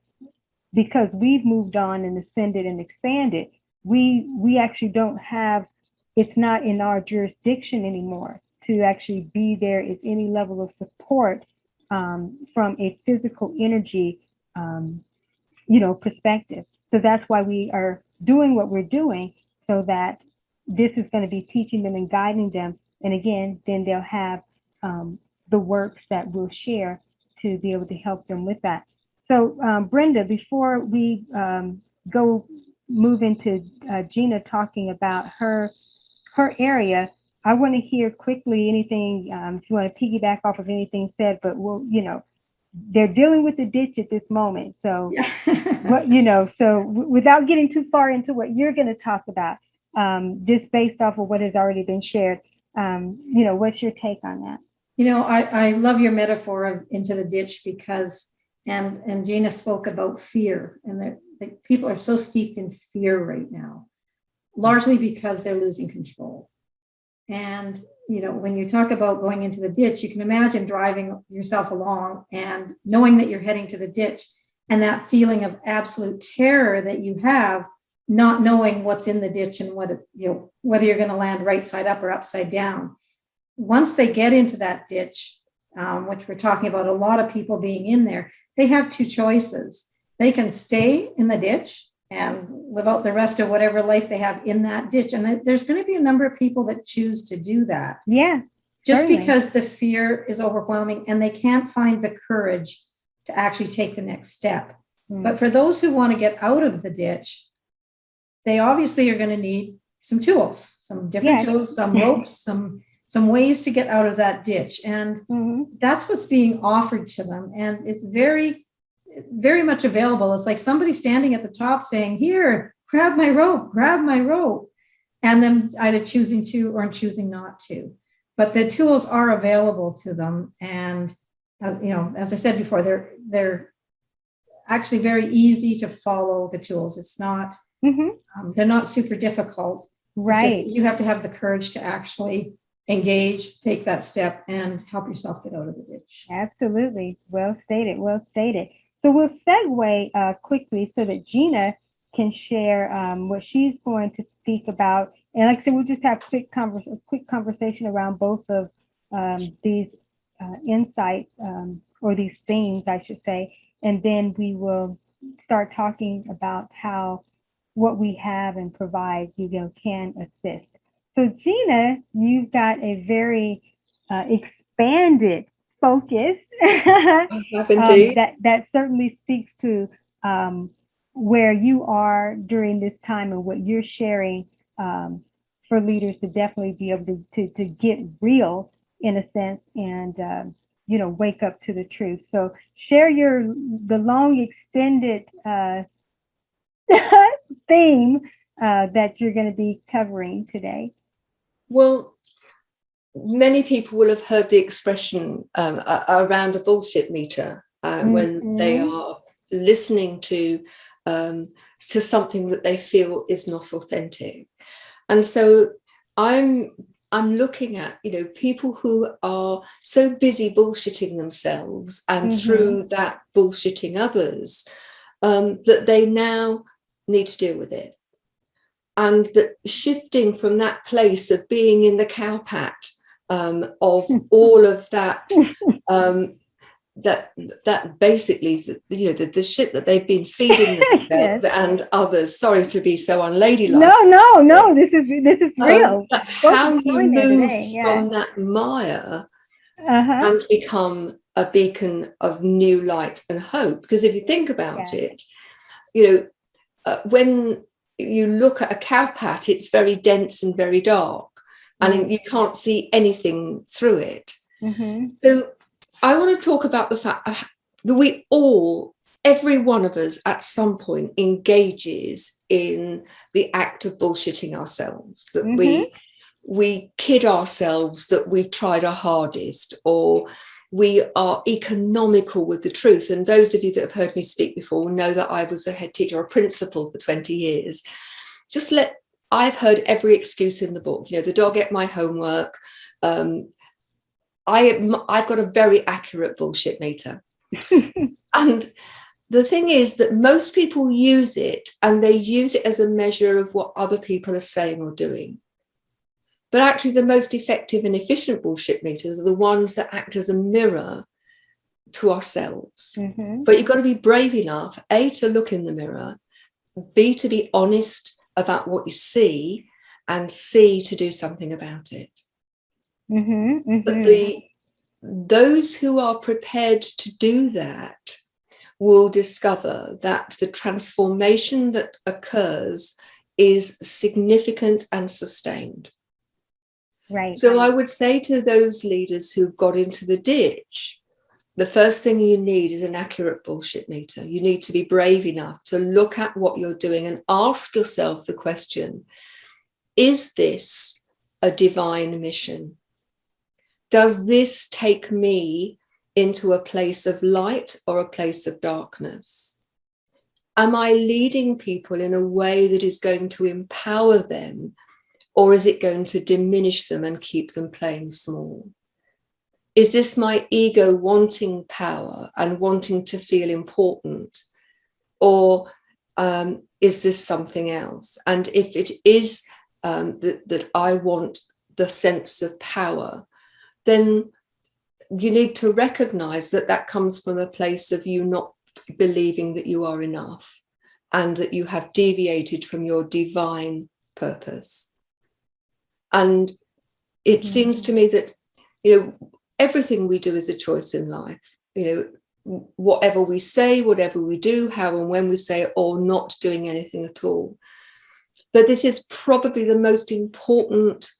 because we've moved on and ascended and expanded, we actually don't have, it's not in our jurisdiction anymore to actually be there as any level of support from a physical energy, perspective. So that's why we are doing what we're doing, so that this is going to be teaching them and guiding them. And again, then they'll have the works that we'll share to be able to help them with that. So Brenda, before we move into Gina talking about her area, I want to hear quickly anything, if you want to piggyback off of anything said, but they're dealing with the ditch at this moment. So, without getting too far into what you're going to talk about, just based off of what has already been shared, what's your take on that? I love your metaphor of into the ditch, because, and Gina spoke about fear, and people are so steeped in fear right now, largely because they're losing control. And, when you talk about going into the ditch, you can imagine driving yourself along and knowing that you're heading to the ditch, and that feeling of absolute terror that you have, not knowing what's in the ditch and whether you're going to land right side up or upside down. Once they get into that ditch, which we're talking about a lot of people being in there, they have two choices. They can stay in the ditch and live out the rest of whatever life they have in that ditch. And there's going to be a number of people that choose to do that. Yeah. Just certainly. Because the fear is overwhelming and they can't find the courage to actually take the next step. But for those who want to get out of the ditch, they obviously are going to need some tools, some different tools, some ropes, some ways to get out of that ditch. And that's what's being offered to them. And it's very, very much available. It's like somebody standing at the top saying, here, grab my rope, and them either choosing to or choosing not to. But the tools are available to them. And, as I said before, they're actually very easy to follow the tools. It's not, they're not super difficult. Right. You have to have the courage to actually engage, take that step, and help yourself get out of the ditch. Absolutely. Well stated. So we'll segue quickly so that Gina can share what she's going to speak about. And like I said, we'll just have a quick conversation around both of these insights or these themes, I should say. And then we will start talking about how what we have and provide, can assist. So Gina, you've got a very expanded focus. I have indeed. That certainly speaks to where you are during this time and what you're sharing for leaders to definitely be able to get real in a sense and wake up to the truth. So share the long extended theme that you're going to be covering today. Well, many people will have heard the expression around a bullshit meter when they are listening to something that they feel is not authentic. And so I'm looking at, people who are so busy bullshitting themselves and through that bullshitting others, that they now need to deal with it. And that shifting from that place of being in the cowpat of all of that, that basically, the shit that they've been feeding themselves and others. Sorry to be so unladylike. No, this is real. How you move from that mire and become a beacon of new light and hope. Because if you think about it, when you look at a cowpat, it's very dense and very dark, and you can't see anything through it. So I want to talk about the fact that every one of us at some point engages in the act of bullshitting ourselves, that we kid ourselves that we've tried our hardest, or we are economical with the truth. And those of you that have heard me speak before will know that I was a head teacher or a principal for 20 years. I've heard every excuse in the book. The dog ate my homework. I've got a very accurate bullshit meter. And the thing is that most people use it, and they use it as a measure of what other people are saying or doing. But actually, the most effective and efficient bullshit meters are the ones that act as a mirror to ourselves. But you've got to be brave enough, A, to look in the mirror, B, to be honest about what you see, and C, to do something about it. But those who are prepared to do that will discover that the transformation that occurs is significant and sustained. Right. So I would say to those leaders who've got into the ditch, the first thing you need is an accurate bullshit meter. You need to be brave enough to look at what you're doing and ask yourself the question, is this a divine mission? Does this take me into a place of light or a place of darkness? Am I leading people in a way that is going to empower them, or is it going to diminish them and keep them playing small? Is this my ego wanting power and wanting to feel important? Or is this something else? And if it is that I want the sense of power, then you need to recognize that that comes from a place of you not believing that you are enough and that you have deviated from your divine purpose. And it seems to me that, everything we do is a choice in life. Whatever we say, whatever we do, how and when we say it, or not doing anything at all. But this is probably the most important,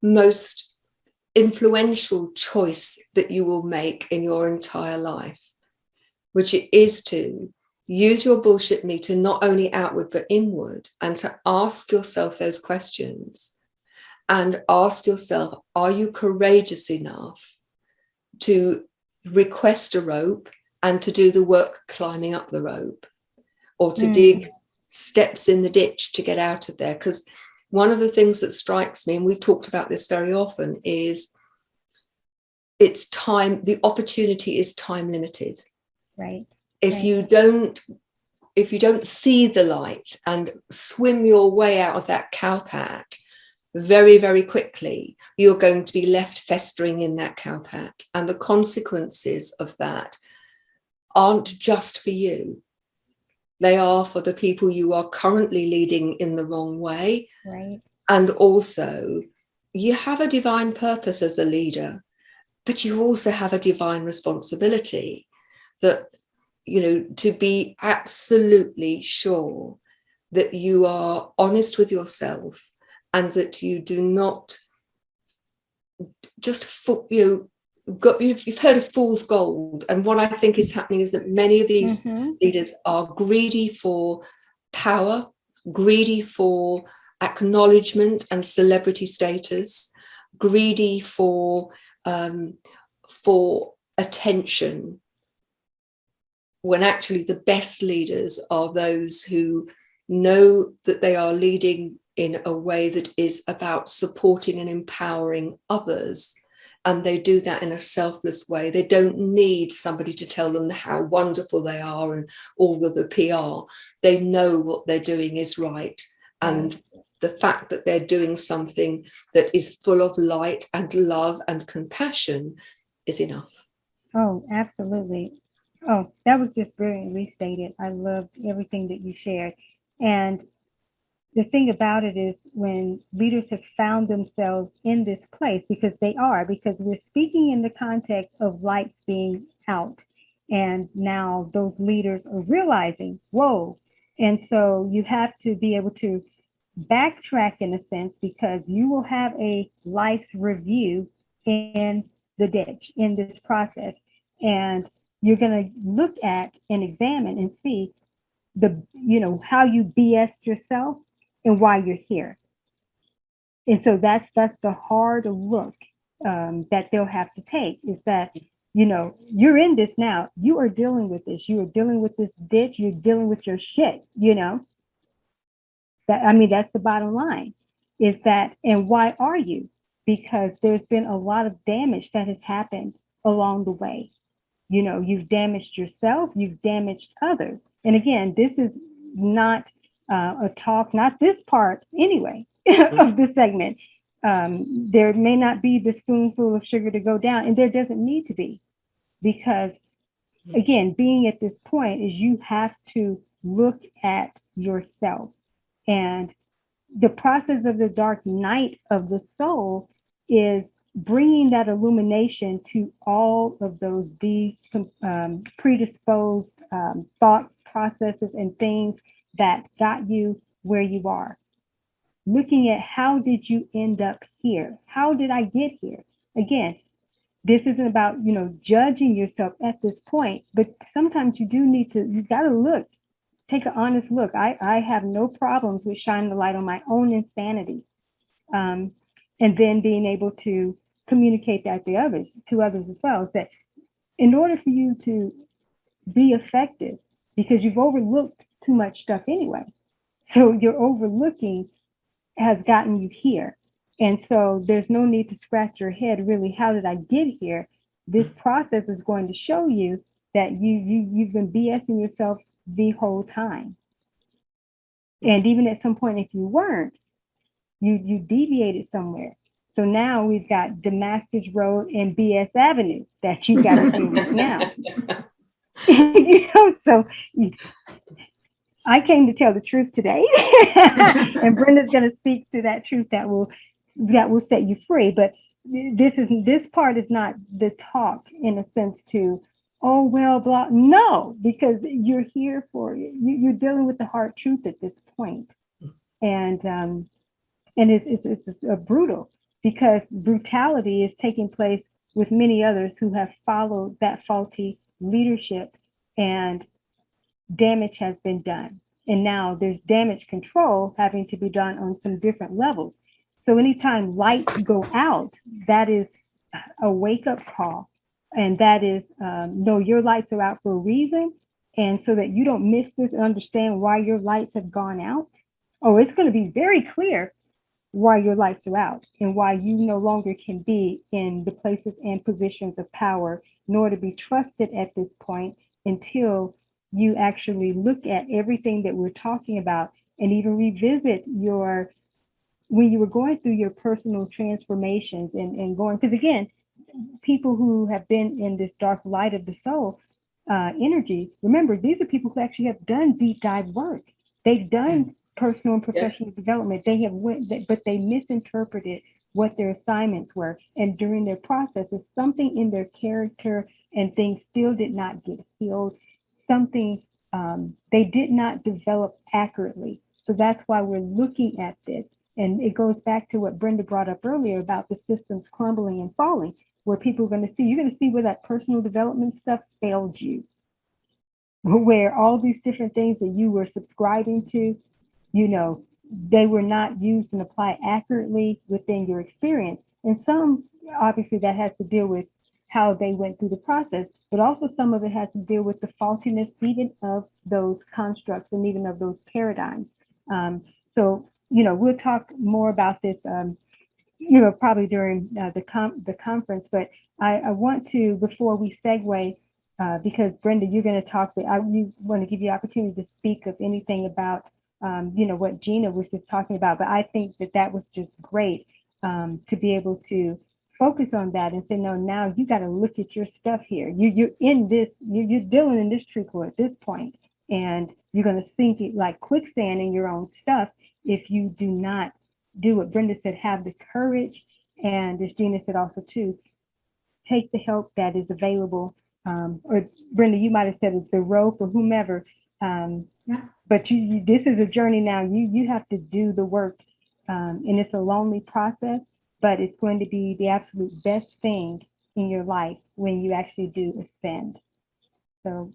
most influential choice that you will make in your entire life, which it is to use your bullshit meter not only outward but inward, and to ask yourself those questions. And ask yourself, are you courageous enough to request a rope and to do the work climbing up the rope, or to dig steps in the ditch to get out of there? Because one of the things that strikes me, and we've talked about this very often, is it's time, the opportunity is time limited. Right. If you don't see the light and swim your way out of that cowpat, very, very quickly, you're going to be left festering in that cowpat. And the consequences of that aren't just for you. They are for the people you are currently leading in the wrong way. Right. And also, you have a divine purpose as a leader but you also have a divine responsibility that, you know, to be absolutely sure that you are honest with yourself and that you do not just, you know, you've heard of fool's gold. And what I think is happening is that many of these leaders are greedy for power, greedy for acknowledgement and celebrity status, greedy for attention, when actually the best leaders are those who know that they are leading in a way that is about supporting and empowering others. And they do that in a selfless way. They don't need somebody to tell them how wonderful they are and all of the PR. They know what they're doing is right. And the fact that they're doing something that is full of light and love and compassion is enough. Oh, absolutely. Oh, that was just brilliantly stated. I loved everything that you shared. And the thing about it is, when leaders have found themselves in this place, because we're speaking in the context of lights being out. And now those leaders are realizing, whoa. And so you have to be able to backtrack in a sense, because you will have a life's review in the ditch in this process. And you're going to look at and examine and see how you BS'd yourself and why you're here. And so that's the hard look that they'll have to take, is that, you're in this now. You are dealing with this. You are dealing with this ditch. You're dealing with your shit, that's the bottom line, is that, and why are you? Because there's been a lot of damage that has happened along the way. You've damaged yourself, you've damaged others. And again, this is not a talk, not this part anyway, of this segment. There may not be the spoonful of sugar to go down, and there doesn't need to be, because again, being at this point is you have to look at yourself. And the process of the dark night of the soul is bringing that illumination to all of those predisposed thought processes and things that got you where you are. Looking at, how did you end up here? How did I get here? Again, this isn't about, judging yourself at this point, but sometimes you got to look. Take an honest look. I have no problems with shining the light on my own insanity, and then being able to communicate that to others as well. Is that in order for you to be effective, because you've overlooked too much stuff anyway, so your overlooking has gotten you here, and so there's no need to scratch your head. Really, how did I get here? This process is going to show you that you've been BSing yourself the whole time. And even at some point, if you weren't, you deviated somewhere. So now we've got Damascus Road and BS Avenue that you got to deal with now. So I came to tell the truth today, and Brenda's going to speak to that truth that will set you free. But this part is not the talk in a sense to, oh, well, blah. No, because you're here for it. You're dealing with the hard truth at this point. And it's brutal, because brutality is taking place with many others who have followed that faulty leadership, and damage has been done. And now there's damage control having to be done on some different levels. So anytime lights go out, that is a wake-up call. And that is, no, your lights are out for a reason. And so that you don't miss this and understand why your lights have gone out. Oh, it's going to be very clear why your lights are out and why you no longer can be in the places and positions of power, nor to be trusted at this point, until you actually look at everything that we're talking about and even revisit when you were going through your personal transformations and going, because again, people who have been in this dark light of the soul energy, remember, these are people who actually have done deep dive work. They've done personal and professional development. They have but they misinterpreted what their assignments were. And during their process, if something in their character and things still did not get healed, something they did not develop accurately. So that's why we're looking at this. And it goes back to what Brenda brought up earlier about the systems crumbling and falling, where people are going to see, you're going to see where that personal development stuff failed you, where all these different things that you were subscribing to, you know, they were not used and applied accurately within your experience. And some, obviously, that has to deal with how they went through the process, but also some of it has to deal with the faultiness even of those constructs and even of those paradigms. So, you know, we'll talk more about this, you know, probably during the conference, but I want to, before we segue, because Brenda, you're going to talk, you want to give you the opportunity to speak of anything about you know, what Gina was just talking about, but I think that was just great to be able to focus on that and say, no, now you got to look at your stuff here. You're in this, you're dealing in this treacle at this point, and you're going to sink it like quicksand in your own stuff if you do not do what Brenda said, have the courage, and as Gina said also too, take the help that is available. Or Brenda, you might have said it's the rope or whomever. Yeah. But this is a journey now. You have to do the work, and it's a lonely process, but it's going to be the absolute best thing in your life when you actually do ascend. So,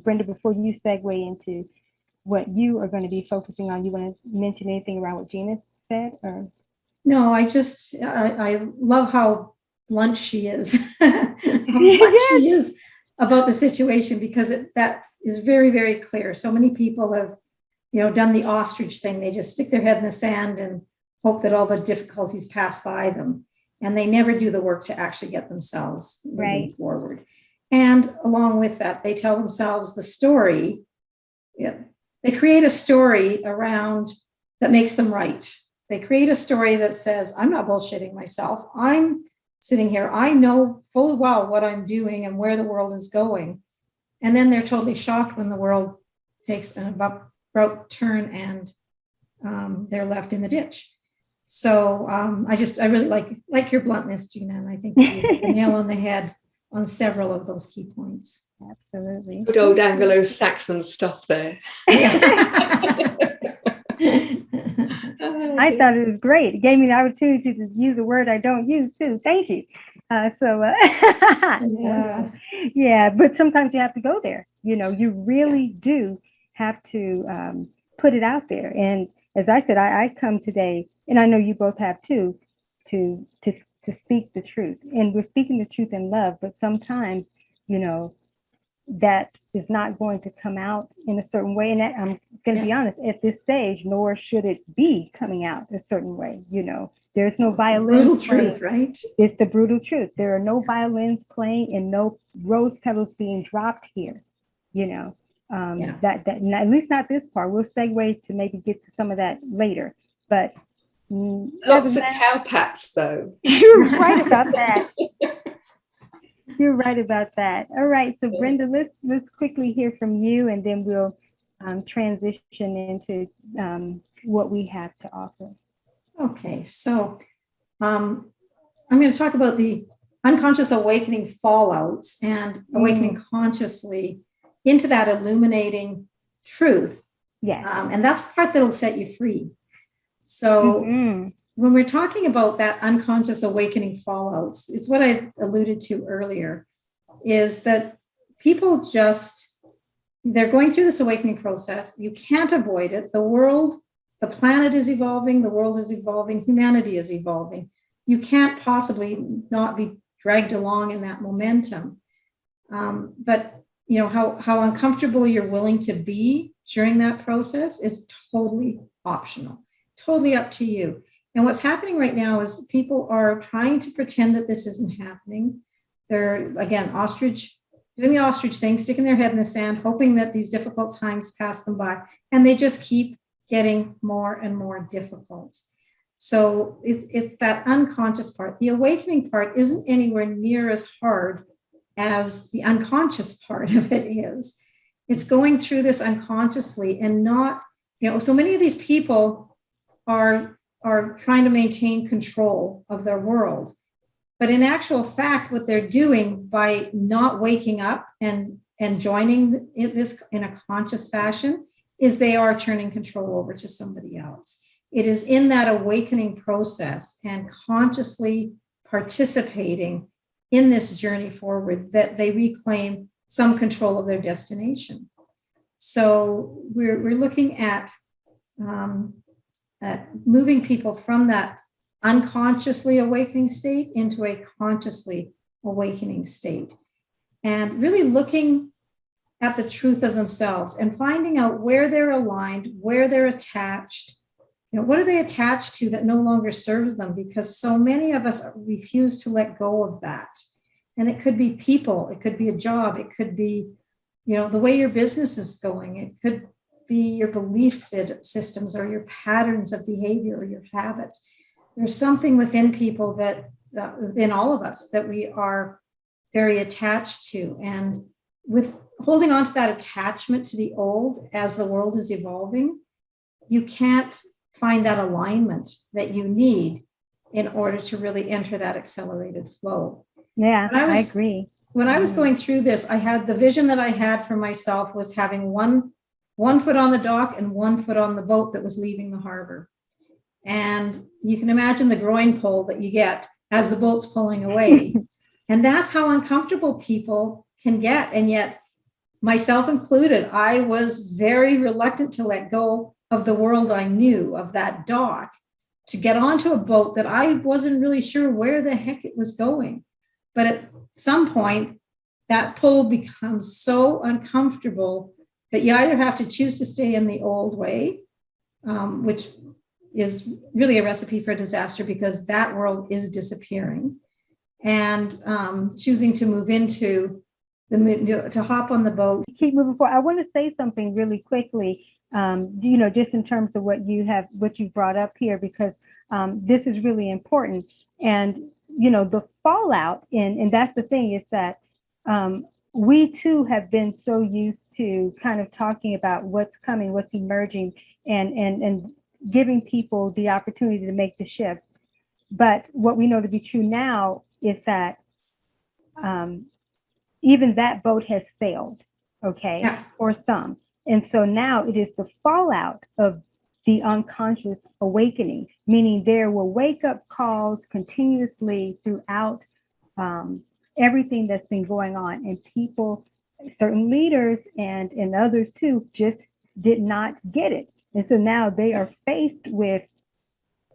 Brenda, before you segue into what you are going to be focusing on, you want to mention anything around what Gina said? Or? No, I love how blunt she is, she is about the situation, because that is very, very clear. So many people have, you know, done the ostrich thing. They just stick their head in the sand and hope that all the difficulties pass by them. And they never do the work to actually get themselves moving forward. And along with that, they tell themselves the story. Yeah, they create a story around that makes them right. They create a story that says, I'm not bullshitting myself. I'm sitting here. I know full well what I'm doing and where the world is going. And then they're totally shocked when the world takes an abrupt turn and they're left in the ditch. So I really like your bluntness, Gina, and I think you hit the nail on the head on several of those key points. Absolutely. Good old Anglo-Saxon stuff there. I thought it was great. It gave me the opportunity to use a word I don't use too. Thank you. Yeah, but sometimes you have to go there. You know, you really do have to put it out there. And as I said, I come today, and I know you both have too, to speak the truth. And we're speaking the truth in love, but sometimes, you know, that is not going to come out in a certain way. And I'm going to be honest, at this stage, nor should it be coming out a certain way. You know, there's no violins. Brutal truth, right? It's the brutal truth. There are no violins playing and no rose petals being dropped here. You know, that at least not this part. We'll segue to maybe get to some of that later. But lots of cowpats, though. You're right about that. You're right about that. All right, so Brenda, let's quickly hear from you, and then we'll transition into what we have to offer. Okay, so I'm going to talk about the unconscious awakening fallouts and awakening consciously into that illuminating truth. Yeah. And that's the part that'll set you free. So when we're talking about that unconscious awakening fallouts, is what I alluded to earlier, is that people they're going through this awakening process. You can't avoid it. The planet is evolving, the world is evolving, humanity is evolving. You can't possibly not be dragged along in that momentum. But you know, how uncomfortable you're willing to be during that process is totally optional, totally up to you. And what's happening right now is people are trying to pretend that this isn't happening. They're, again, doing the ostrich thing, sticking their head in the sand, hoping that these difficult times pass them by. And they just keep getting more and more difficult. So it's that unconscious part. The awakening part isn't anywhere near as hard as the unconscious part of it is. It's going through this unconsciously and not, you know, so many of these people are are trying to maintain control of their world. But in actual fact, what they're doing by not waking up and joining this in a conscious fashion is they are turning control over to somebody else. It is in that awakening process and consciously participating in this journey forward that they reclaim some control of their destination. So we're looking at moving people from that unconsciously awakening state into a consciously awakening state, and really looking at the truth of themselves and finding out where they're aligned, where they're attached. What are they attached to that no longer serves them? Because so many of us refuse to let go of that. And it could be people, it could be a job, it could be, the way your business is going, it could be your belief systems or your patterns of behavior or your habits. There's something within people that within all of us that we are very attached to. And with holding on to that attachment to the old as the world is evolving, you can't find that alignment that you need in order to really enter that accelerated flow. Yeah, I agree. When I was going through this, I had the vision that I had for myself was having one foot on the dock and 1 foot on the boat that was leaving the harbor. And you can imagine the groin pull that you get as the boat's pulling away. And that's how uncomfortable people can get. And yet, myself included, I was very reluctant to let go of the world I knew, of that dock, to get onto a boat that I wasn't really sure where the heck it was going. But at some point, that pull becomes so uncomfortable that you either have to choose to stay in the old way, which is really a recipe for disaster because that world is disappearing, and choosing to move into to hop on the boat. Keep moving forward. I want to say something really quickly, just in terms of what you brought up here, because this is really important. And, the fallout, and that's the thing, is that we too have been so used to kind of talking about what's coming, what's emerging, and giving people the opportunity to make the shifts. But what we know to be true now is that even that boat has sailed, okay, Yeah. or some. And so now it is the fallout of the unconscious awakening, meaning there were wake-up calls continuously throughout everything that's been going on. And people, certain leaders and others too, just did not get it. And so now they are faced with,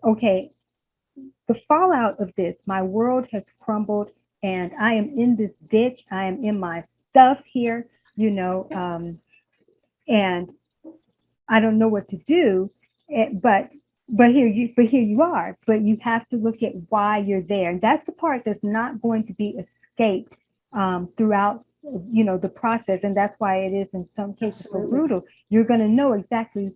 okay, the fallout of this, my world has crumbled and I am in this ditch. I am in my stuff here, and I don't know what to do. But here you are. But you have to look at why you're there. And that's the part that's not going to be escaped throughout the process. And that's why it is in some cases so brutal. You're going to know exactly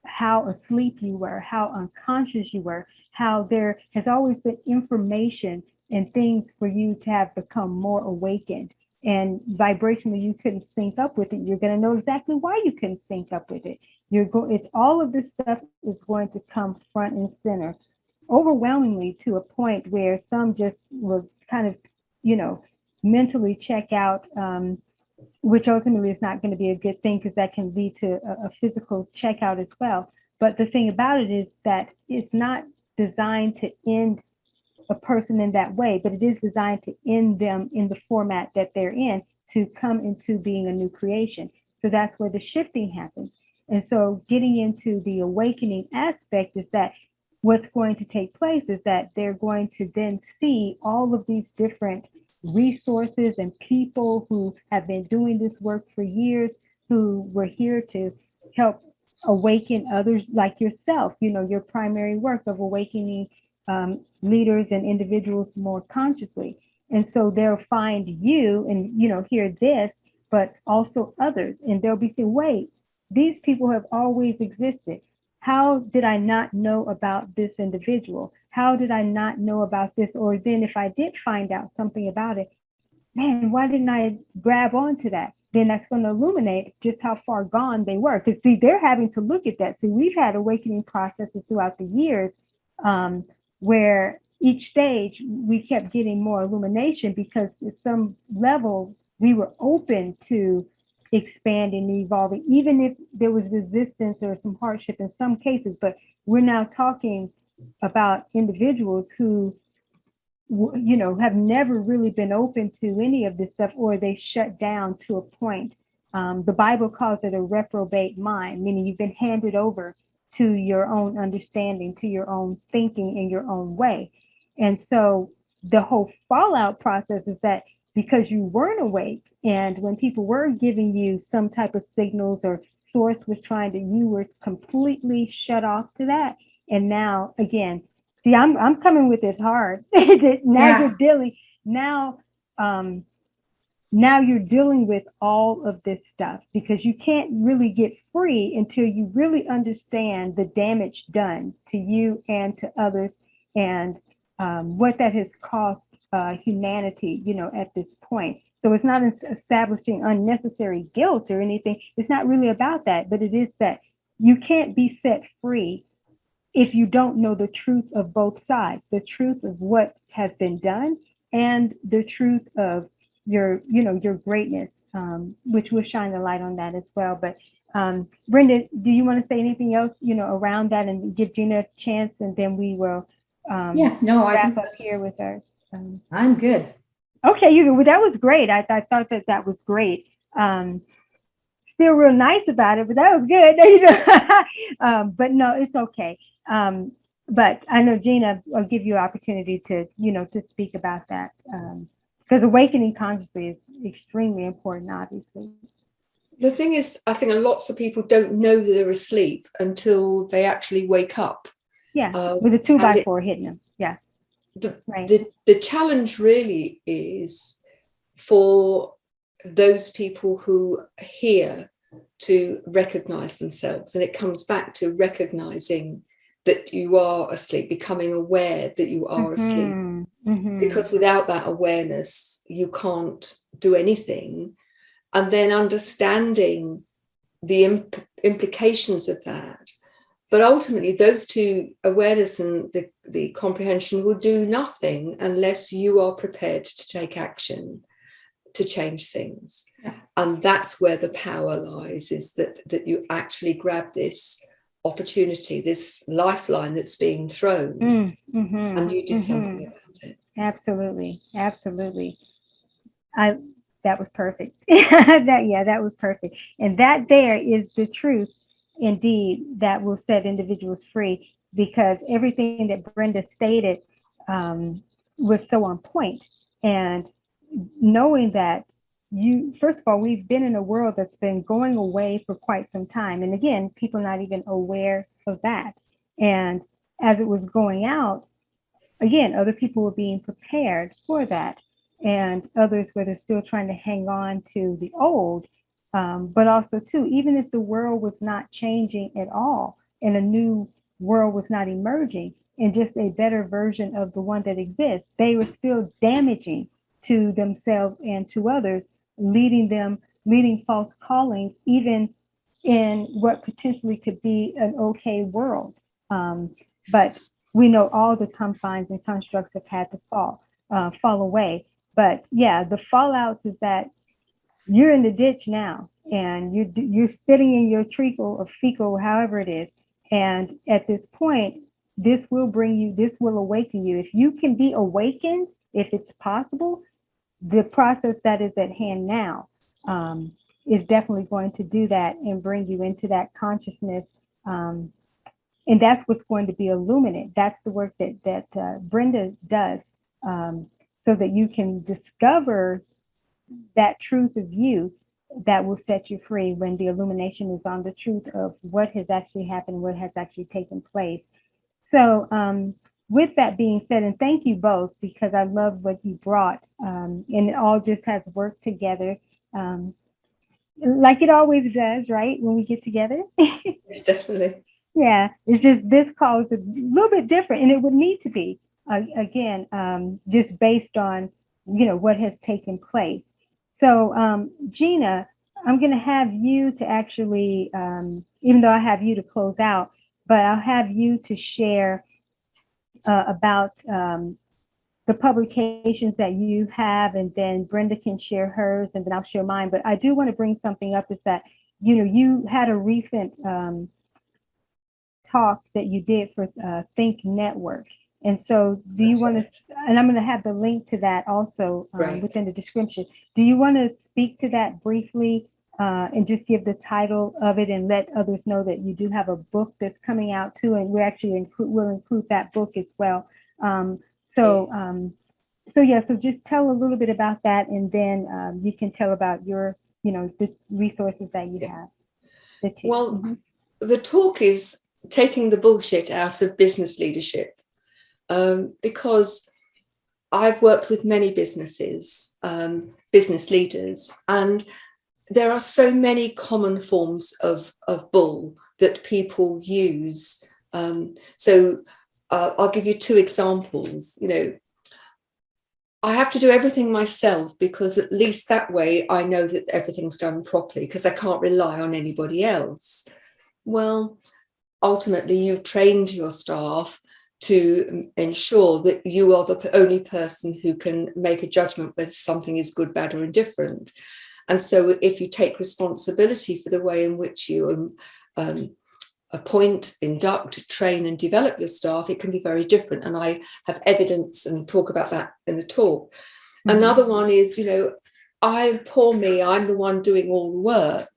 how asleep you were, how unconscious you were, how there has always been information and things for you to have become more awakened. And vibrationally, you couldn't sync up with it. You're going to know exactly why you couldn't sync up with it. It's all of this stuff is going to come front and center, overwhelmingly, to a point where some just will kind of, mentally check out, which ultimately is not going to be a good thing because that can lead to a physical checkout as well. But the thing about it is that it's not designed to end a person in that way, but it is designed to end them in the format that they're in to come into being a new creation. So that's where the shifting happens. And so getting into the awakening aspect is that what's going to take place is that they're going to then see all of these different resources and people who have been doing this work for years, who were here to help awaken others like yourself, your primary work of awakening leaders and individuals more consciously. And so they'll find you and, hear this, but also others. And they'll be saying, wait, these people have always existed. How did I not know about this individual? How did I not know about this? Or then if I did find out something about it, man, why didn't I grab onto that? Then that's going to illuminate just how far gone they were. Because see, they're having to look at that. See, we've had awakening processes throughout the years where each stage we kept getting more illumination, because at some level we were open to expanding and evolving, even if there was resistance or some hardship in some cases. But we're now talking about individuals who, have never really been open to any of this stuff, or they shut down to a point. The Bible calls it a reprobate mind, meaning you've been handed over to your own understanding, to your own thinking in your own way. And so the whole fallout process is that because you weren't awake, and when people were giving you some type of signals or source was trying to, you were completely shut off to that. And now again, see, I'm coming with this hard. Now you're dealing now you're dealing with all of this stuff, because you can't really get free until you really understand the damage done to you and to others, and what that has cost humanity, at this point. So it's not establishing unnecessary guilt or anything. It's not really about that, but it is that you can't be set free if you don't know the truth of both sides, the truth of what has been done and the truth of your greatness, which will shine the light on that as well. But Brenda, do you want to say anything else, around that, and give Gina a chance, and then we will wrap up here with our. I'm good. Okay, that was great. I thought that was great. Still real nice about it, but that was good. But no, it's okay. But I know Gina, I'll give you an opportunity to to speak about that, because awakening consciously is extremely important, obviously. The thing is, I think lots of people don't know that they're asleep until they actually wake up. Yeah, with a 2x4 hitting them. Yeah. The challenge really is for those people who hear to recognize themselves, and it comes back to recognizing that you are asleep, becoming aware that you are asleep, because without that awareness you can't do anything, and then understanding the implications of that. But ultimately, those two, awareness and the comprehension, will do nothing unless you are prepared to take action to change things. Yeah. And that's where the power lies, is that you actually grab this opportunity, this lifeline that's being thrown, and you do something about it. Absolutely. Absolutely. That was perfect. That was perfect. And that there is the truth, indeed, that will set individuals free, because everything that Brenda stated was so on point. And knowing that first of all, we've been in a world that's been going away for quite some time. And again, people not even aware of that. And as it was going out, again, other people were being prepared for that. And others where they're still trying to hang on to the old. But also, too, even if the world was not changing at all and a new world was not emerging and just a better version of the one that exists, they were still damaging to themselves and to others, leading false callings, even in what potentially could be an okay world. But we know all the confines and constructs have had to fall away. But yeah, the fallout is that you're in the ditch now, and you're sitting in your treacle or fecal, however it is. And at this point, this will awaken you. If you can be awakened, if it's possible, the process that is at hand now is definitely going to do that and bring you into that consciousness. And that's what's going to be illuminate. That's the work that Brenda does, so that you can discover that truth of you that will set you free when the illumination is on the truth of what has actually happened, what has actually taken place. So with that being said, and thank you both, because I love what you brought, and it all just has worked together like it always does, right? When we get together. Definitely. Yeah, it's just this call is a little bit different, and it would need to be, again, just based on, what has taken place. So Gina, I'm going to have you to actually, even though I have you to close out, but I'll have you to share about the publications that you have, and then Brenda can share hers, and then I'll share mine. But I do want to bring something up, is that, you had a recent talk that you did for Think Network. And so do you want to, and I'm going to have the link to that also within the description. Do you want to speak to that briefly and just give the title of it and let others know that you do have a book that's coming out too? And we're actually we'll include that book as well. So just tell a little bit about that, and then you can tell about your, the resources that you have. The talk is taking the bullshit out of business leadership, because I've worked with many businesses, business leaders, and there are so many common forms of bull that people use. I'll give you two examples. I have to do everything myself because at least that way I know that everything's done properly, because I can't rely on anybody else. Well, ultimately, you've trained your staff to ensure that you are the only person who can make a judgment whether something is good, bad, or indifferent. And so if you take responsibility for the way in which you appoint, induct, train, and develop your staff, it can be very different. And I have evidence and talk about that in the talk. Mm-hmm. Another one is, poor me, I'm the one doing all the work,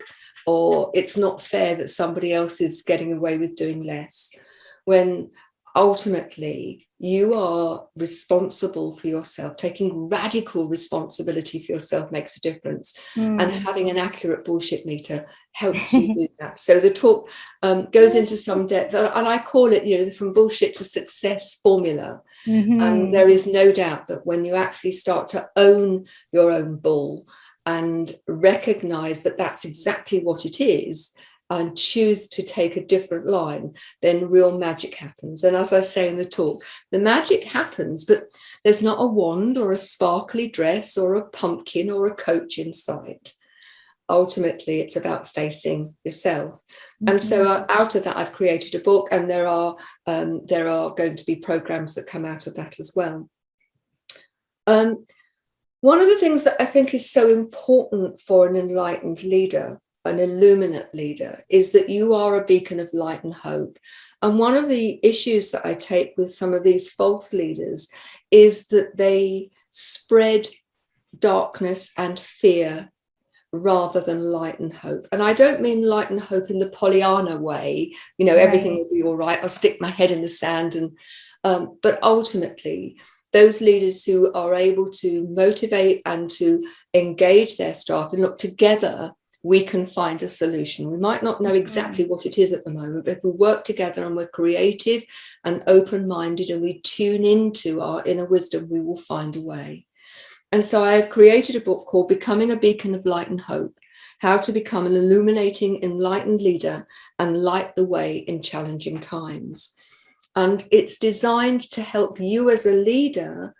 or it's not fair that somebody else is getting away with doing less. When ultimately you are responsible for yourself. Taking radical responsibility for yourself makes a difference. And having an accurate bullshit meter helps you do that. So the talk goes into some depth, and I call it, from bullshit to success formula. Mm-hmm. And there is no doubt that when you actually start to own your own bull and recognize that that's exactly what it is, and choose to take a different line, then real magic happens. And as I say in the talk, the magic happens, but there's not a wand or a sparkly dress or a pumpkin or a coach in sight. Ultimately, it's about facing yourself. Mm-hmm. And so out of that, I've created a book, and there are going to be programs that come out of that as well. One of the things that I think is so important for an enlightened leader, an Illuminate leader, is that you are a beacon of light and hope. And one of the issues that I take with some of these false leaders is that they spread darkness and fear rather than light and hope. And I don't mean light and hope in the Pollyanna way, everything will be all right, I'll stick my head in the sand. But ultimately, those leaders who are able to motivate and to engage their staff and look together, we can find a solution. We might not know exactly what it is at the moment, but if we work together and we're creative and open-minded and we tune into our inner wisdom, we will find a way. And so I have created a book called Becoming a Beacon of Light and Hope, How to Become an Illuminating, Enlightened Leader and Light the Way in Challenging Times. And it's designed to help you as a leader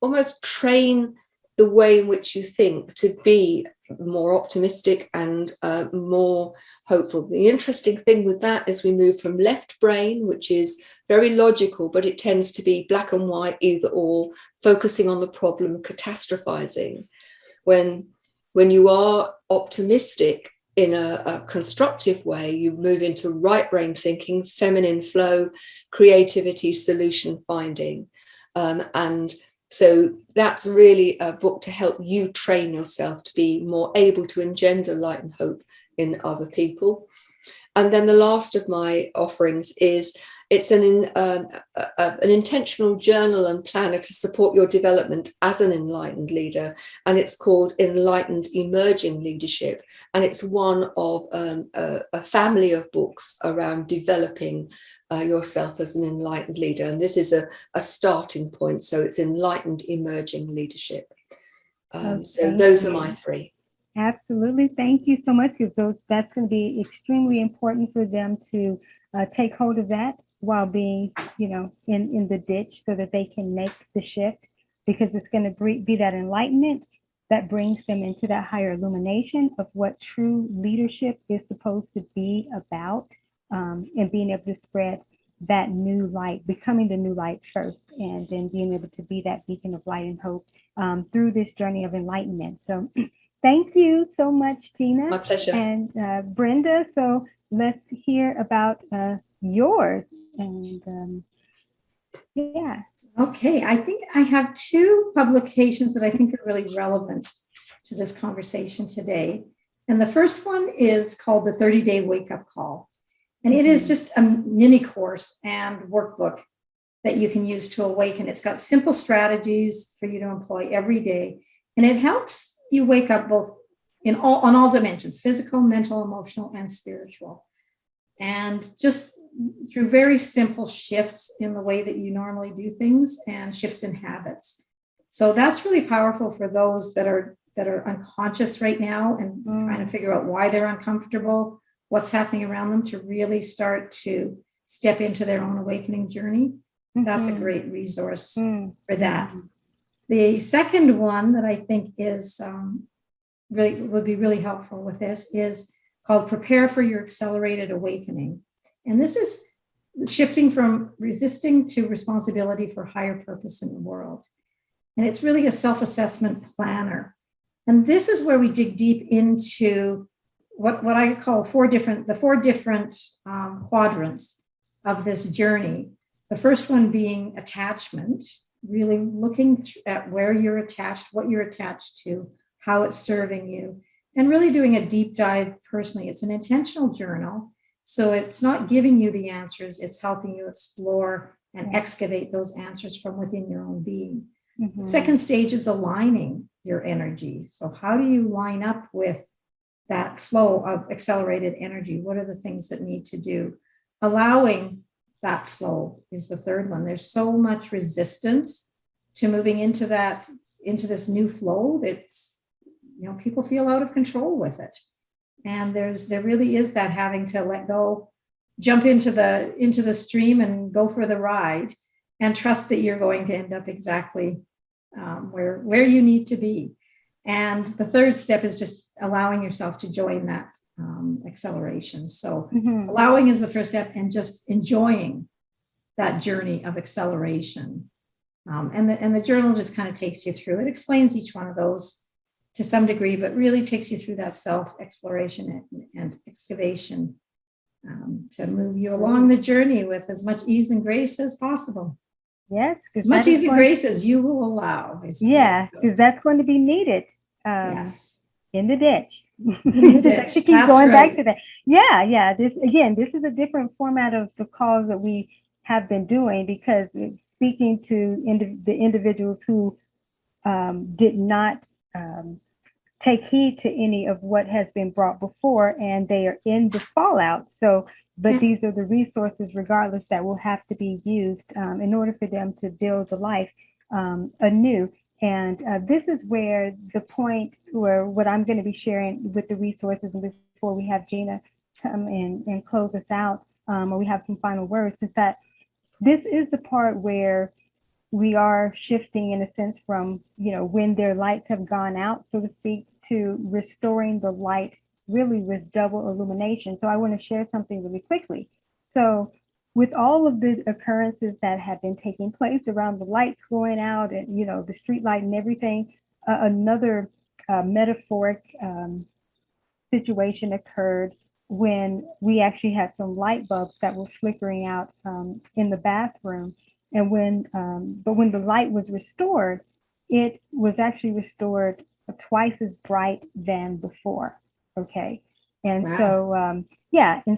almost train the way in which you think to be more optimistic and more hopeful. The interesting thing with that is we move from left brain, which is very logical, but it tends to be black and white, either or, focusing on the problem, catastrophizing. When you are optimistic in a constructive way, you move into right brain thinking, feminine flow, creativity, solution finding. And so that's really a book to help you train yourself to be more able to engender light and hope in other people. And then the last of my offerings is it's an intentional journal and planner to support your development as an enlightened leader. And it's called Enlightened Emerging Leadership. And it's one of a family of books around developing yourself as an enlightened leader. And this is a starting point. So it's Enlightened Emerging Leadership. So those are my three. Absolutely. Thank you so much, because that's going to be extremely important for them to take hold of that while being, in the ditch, so that they can make the shift, because it's going to be that enlightenment that brings them into that higher illumination of what true leadership is supposed to be about, and being able to spread that new light, becoming the new light first, and then being able to be that beacon of light and hope through this journey of enlightenment. So thank you so much, Gina. My pleasure. And Brenda, so let's hear about yours. And yeah. Okay, I think I have two publications that I think are really relevant to this conversation today. And the first one is called the 30-Day Wake-Up Call. And it is just a mini course and workbook that you can use to awaken. It's got simple strategies for you to employ every day. And it helps you wake up both on all dimensions, physical, mental, emotional, and spiritual. And just through very simple shifts in the way that you normally do things and shifts in habits. So that's really powerful for those that are unconscious right now and trying to figure out why they're uncomfortable, what's happening around them, to really start to step into their own awakening journey. That's a great resource for that. The second one that I think is really would be really helpful with this is called Prepare for Your Accelerated Awakening. And this is shifting from resisting to responsibility for higher purpose in the world. And it's really a self-assessment planner. And this is where we dig deep into what I call the four different quadrants of this journey. The first one being attachment, really looking at where you're attached, what you're attached to, how it's serving you, and really doing a deep dive personally. It's an intentional journal. So it's not giving you the answers, it's helping you explore and excavate those answers from within your own being. The second stage is aligning your energy. So how do you line up with that flow of accelerated energy? What are the things that need to do? Allowing that flow is the third one. There's so much resistance to moving into this new flow that's, people feel out of control with it. And there really is that having to let go, jump into the stream and go for the ride, and trust that you're going to end up exactly where you need to be. And the third step is just allowing yourself to join that acceleration. So allowing is the first step, and just enjoying that journey of acceleration. And the journal just kind of takes you through. It explains each one of those to some degree, but really takes you through that self-exploration and excavation to move you along the journey with as much ease and grace as possible. Yes. As much ease and grace as you will allow. Yeah, because that's going to be needed yes. In the ditch. In the ditch. Keep going back to that. Yeah. This is a different format of the calls that we have been doing, because speaking to the individuals who did not take heed to any of what has been brought before, and they are in the fallout. So, but these are the resources, regardless, that will have to be used in order for them to build the life anew. And this is where the point where what I'm going to be sharing with the resources, and before we have Gina come in and close us out, or we have some final words, is that this is the part where we are shifting, in a sense, from, when their lights have gone out, so to speak, to restoring the light, really with double illumination. So I want to share something really quickly. So with all of the occurrences that have been taking place around the lights going out and, the street light and everything, another metaphoric situation occurred when we actually had some light bulbs that were flickering out in the bathroom. And when the light was restored, it was actually restored twice as bright than before. Okay. And wow.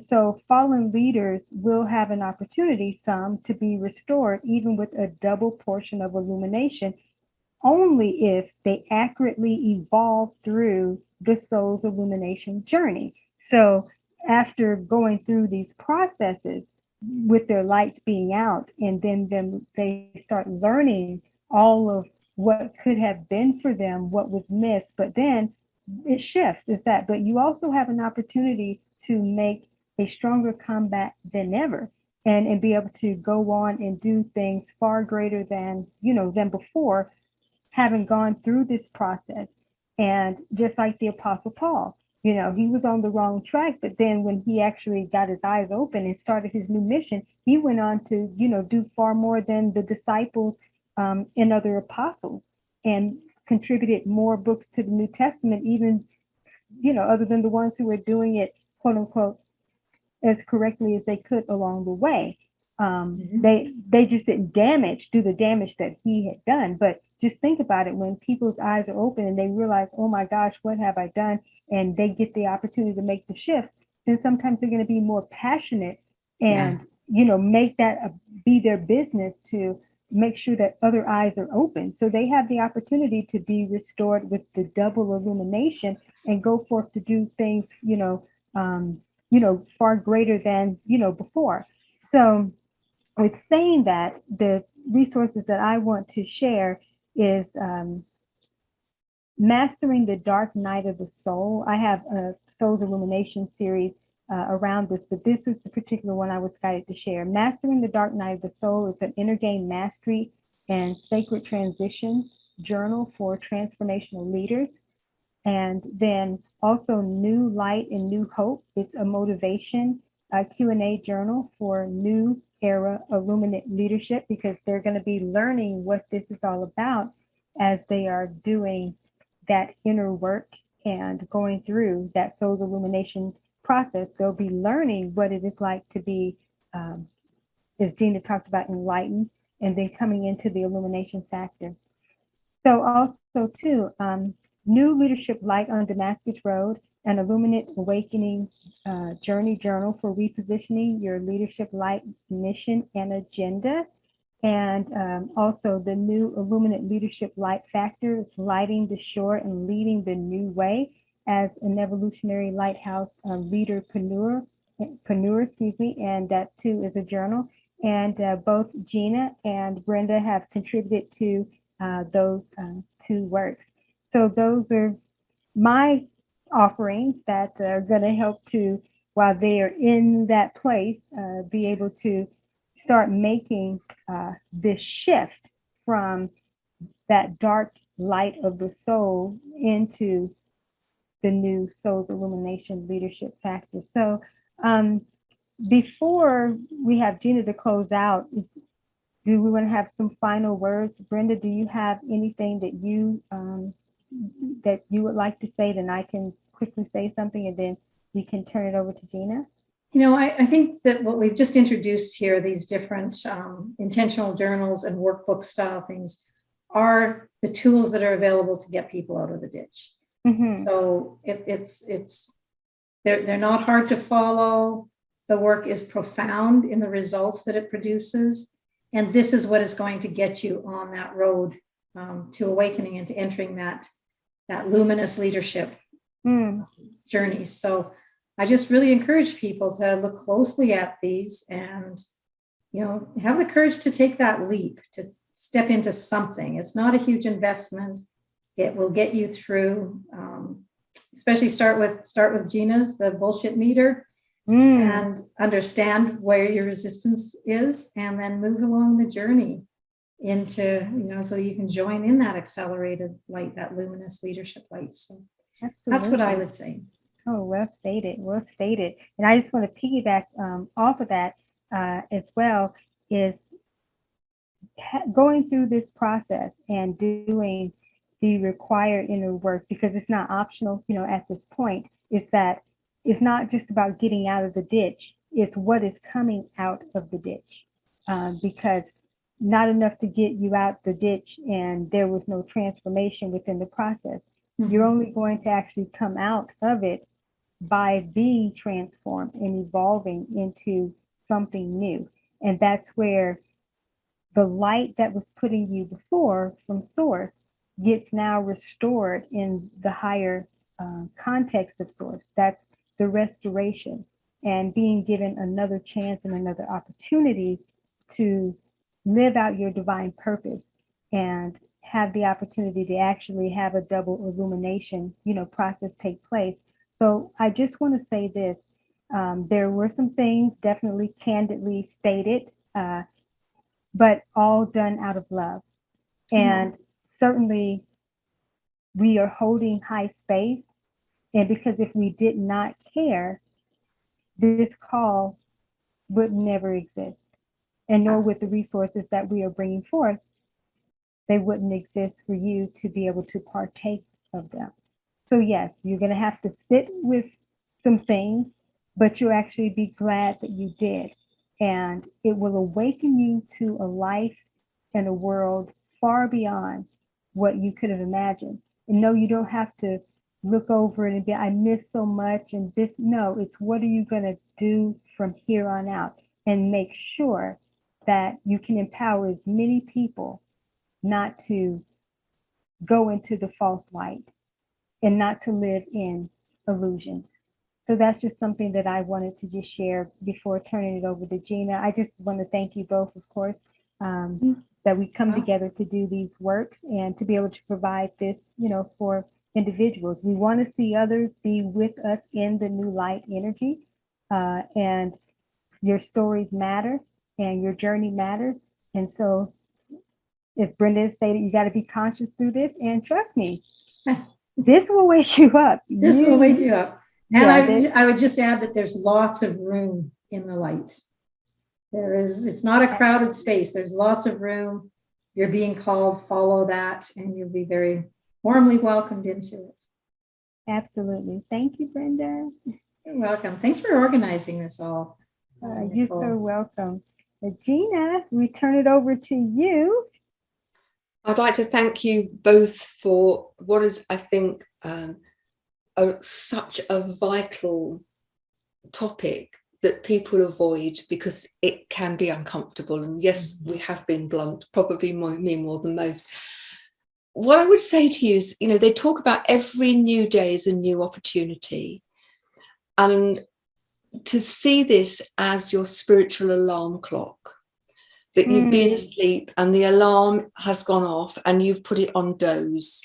So fallen leaders will have an opportunity, some, to be restored, even with a double portion of illumination, only if they accurately evolve through the soul's illumination journey. So after going through these processes, with their lights being out, and then they start learning all of what could have been for them, what was missed, but then it shifts. But you also have an opportunity to make a stronger comeback than ever, and be able to go on and do things far greater than before, having gone through this process. And just like the Apostle Paul, he was on the wrong track. But then when he actually got his eyes open and started his new mission, he went on to, do far more than the disciples and other apostles, and contributed more books to the New Testament, even, other than the ones who were doing it, quote unquote, as correctly as they could along the way. They just didn't do the damage that he had done. But just think about it, when people's eyes are open and they realize, oh my gosh, what have I done? And they get the opportunity to make the shift, then sometimes they're going to be more passionate and, make that be their business, to make sure that other eyes are open. So they have the opportunity to be restored with the double illumination and go forth to do things, far greater than, before. So with saying that, the resources that I want to share is Mastering the Dark Night of the Soul. I have a Soul's Illumination series around this, but this is the particular one I was guided to share. Mastering the Dark Night of the Soul is an inner game mastery and sacred transition journal for transformational leaders. And then also New Light and New Hope. It's a motivation Q&A journal for new era Illuminate leadership, because they're going to be learning what this is all about as they are doing that inner work and going through that soul's illumination process. They'll be learning what it is like to be, as Gina talked about, enlightened, and then coming into the illumination factor. So also too, New Leadership Light on Damascus Road, an Illuminate Awakening Journey Journal for repositioning your leadership light mission and agenda. And also the new Illuminate Leadership Light Factor. It's lighting the shore and leading the new way as an evolutionary lighthouse leaderpreneur, and that too is a journal. And both Gina and Brenda have contributed to those two works. So those are my offerings that are going to help to, while they are in that place, be able to start making this shift from that dark light of the soul into the new soul's illumination leadership factor. So before we have Gina to close out, do we want to have some final words? Brenda, do you have anything that you would like to say? Then I can quickly say something, and then we can turn it over to Gina. I think that what we've just introduced here, these different intentional journals and workbook style things, are the tools that are available to get people out of the ditch. Mm-hmm. So they're not hard to follow. The work is profound in the results that it produces. And this is what is going to get you on that road to awakening and to entering that luminous leadership journey. So I just really encourage people to look closely at these and, have the courage to take that leap, to step into something. It's not a huge investment. It will get you through, especially start with Gina's, the bullshit meter, and understand where your resistance is, and then move along the journey into, so you can join in that accelerated light, that luminous leadership light. So that's what I would say. Oh, well stated, well stated. And I just want to piggyback off of that as well, is going through this process and doing the required inner work, because it's not optional, at this point, is that it's not just about getting out of the ditch, it's what is coming out of the ditch. Because not enough to get you out the ditch and there was no transformation within the process. Mm-hmm. You're only going to actually come out of it by being transformed and evolving into something new. And that's where the light that was putting you before from source gets now restored in the higher context of source. That's the restoration, and being given another chance and another opportunity to live out your divine purpose and have the opportunity to actually have a double illumination, process take place. So I just want to say this, there were some things definitely candidly stated, but all done out of love. And certainly we are holding high space And because if we did not care, this call would never exist. And nor would the resources that we are bringing forth, they wouldn't exist for you to be able to partake of them. So yes, you're going to have to sit with some things, but you'll actually be glad that you did. And it will awaken you to a life and a world far beyond what you could have imagined. And no, you don't have to look over it and be, I missed so much and this. No, it's what are you going to do from here on out, and make sure that you can empower as many people not to go into the false light and not to live in illusion. So that's just something that I wanted to just share before turning it over to Gina. I just want to thank you both, of course, that we come together to do these works and to be able to provide this, for individuals. We want to see others be with us in the new light energy, and your stories matter and your journey matters. And so, as Brenda stated, you got to be conscious through this, and trust me, this will wake you up. This will wake you up. And Yeah, I would just add that there's lots of room in the light. It's not a crowded space. There's lots of room. You're being called, follow that, and you'll be very warmly welcomed into it. Absolutely. Thank you, Brenda. You're welcome. Thanks for organizing this all. You're so welcome. Gina, we turn it over to you. I'd like to thank you both for what is, I think, such a vital topic that people avoid because it can be uncomfortable. And yes, we have been blunt, probably me more than most. What I would say to you is, they talk about every new day as a new opportunity. And to see this as your spiritual alarm clock, that you've been asleep and the alarm has gone off and you've put it on doze.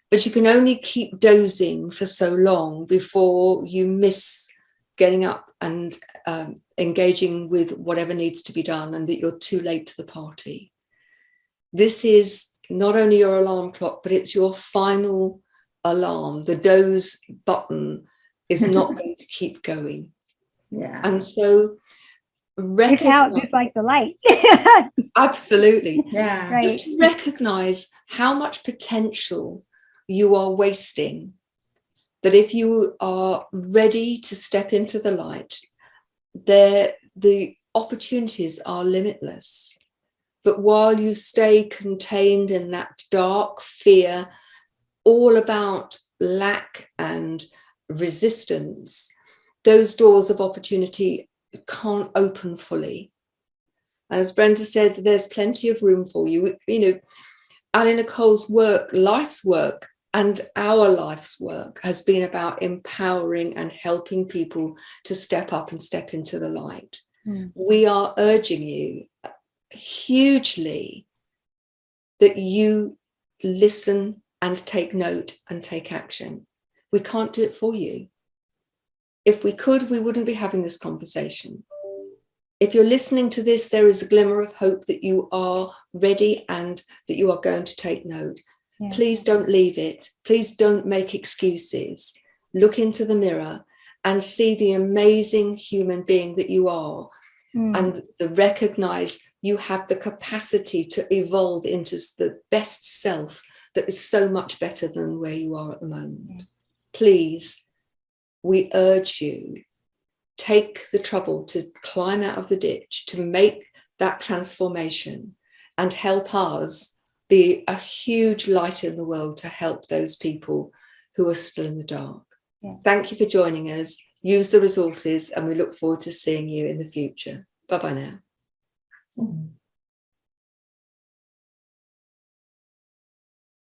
But you can only keep dozing for so long before you miss getting up and engaging with whatever needs to be done, and that you're too late to the party. This is not only your alarm clock, but it's your final alarm. The doze button is not going to keep going. Yeah. And so It's out just like the light. Absolutely. Yeah. Right. Just recognize how much potential you are wasting. That if you are ready to step into the light, the opportunities are limitless. But while you stay contained in that dark fear, all about lack and resistance, those doors of opportunity can't open fully. As Brenda says, there's plenty of room for you. AliNICOLE's work, life's work, and our life's work has been about empowering and helping people to step up and step into the light. We are urging you hugely that you listen and take note and take action. We can't do it for you. If we could, we wouldn't be having this conversation. If you're listening to this, there is a glimmer of hope that you are ready and that you are going to take note. Yeah. Please don't leave it. Please don't make excuses. Look into the mirror and see the amazing human being that you are, and recognize you have the capacity to evolve into the best self that is so much better than where you are at the moment. Please, we urge you, take the trouble to climb out of the ditch, to make that transformation and help us be a huge light in the world to help those people who are still in the dark. Yeah. Thank you for joining us. Use the resources, and we look forward to seeing you in the future. Bye-bye now.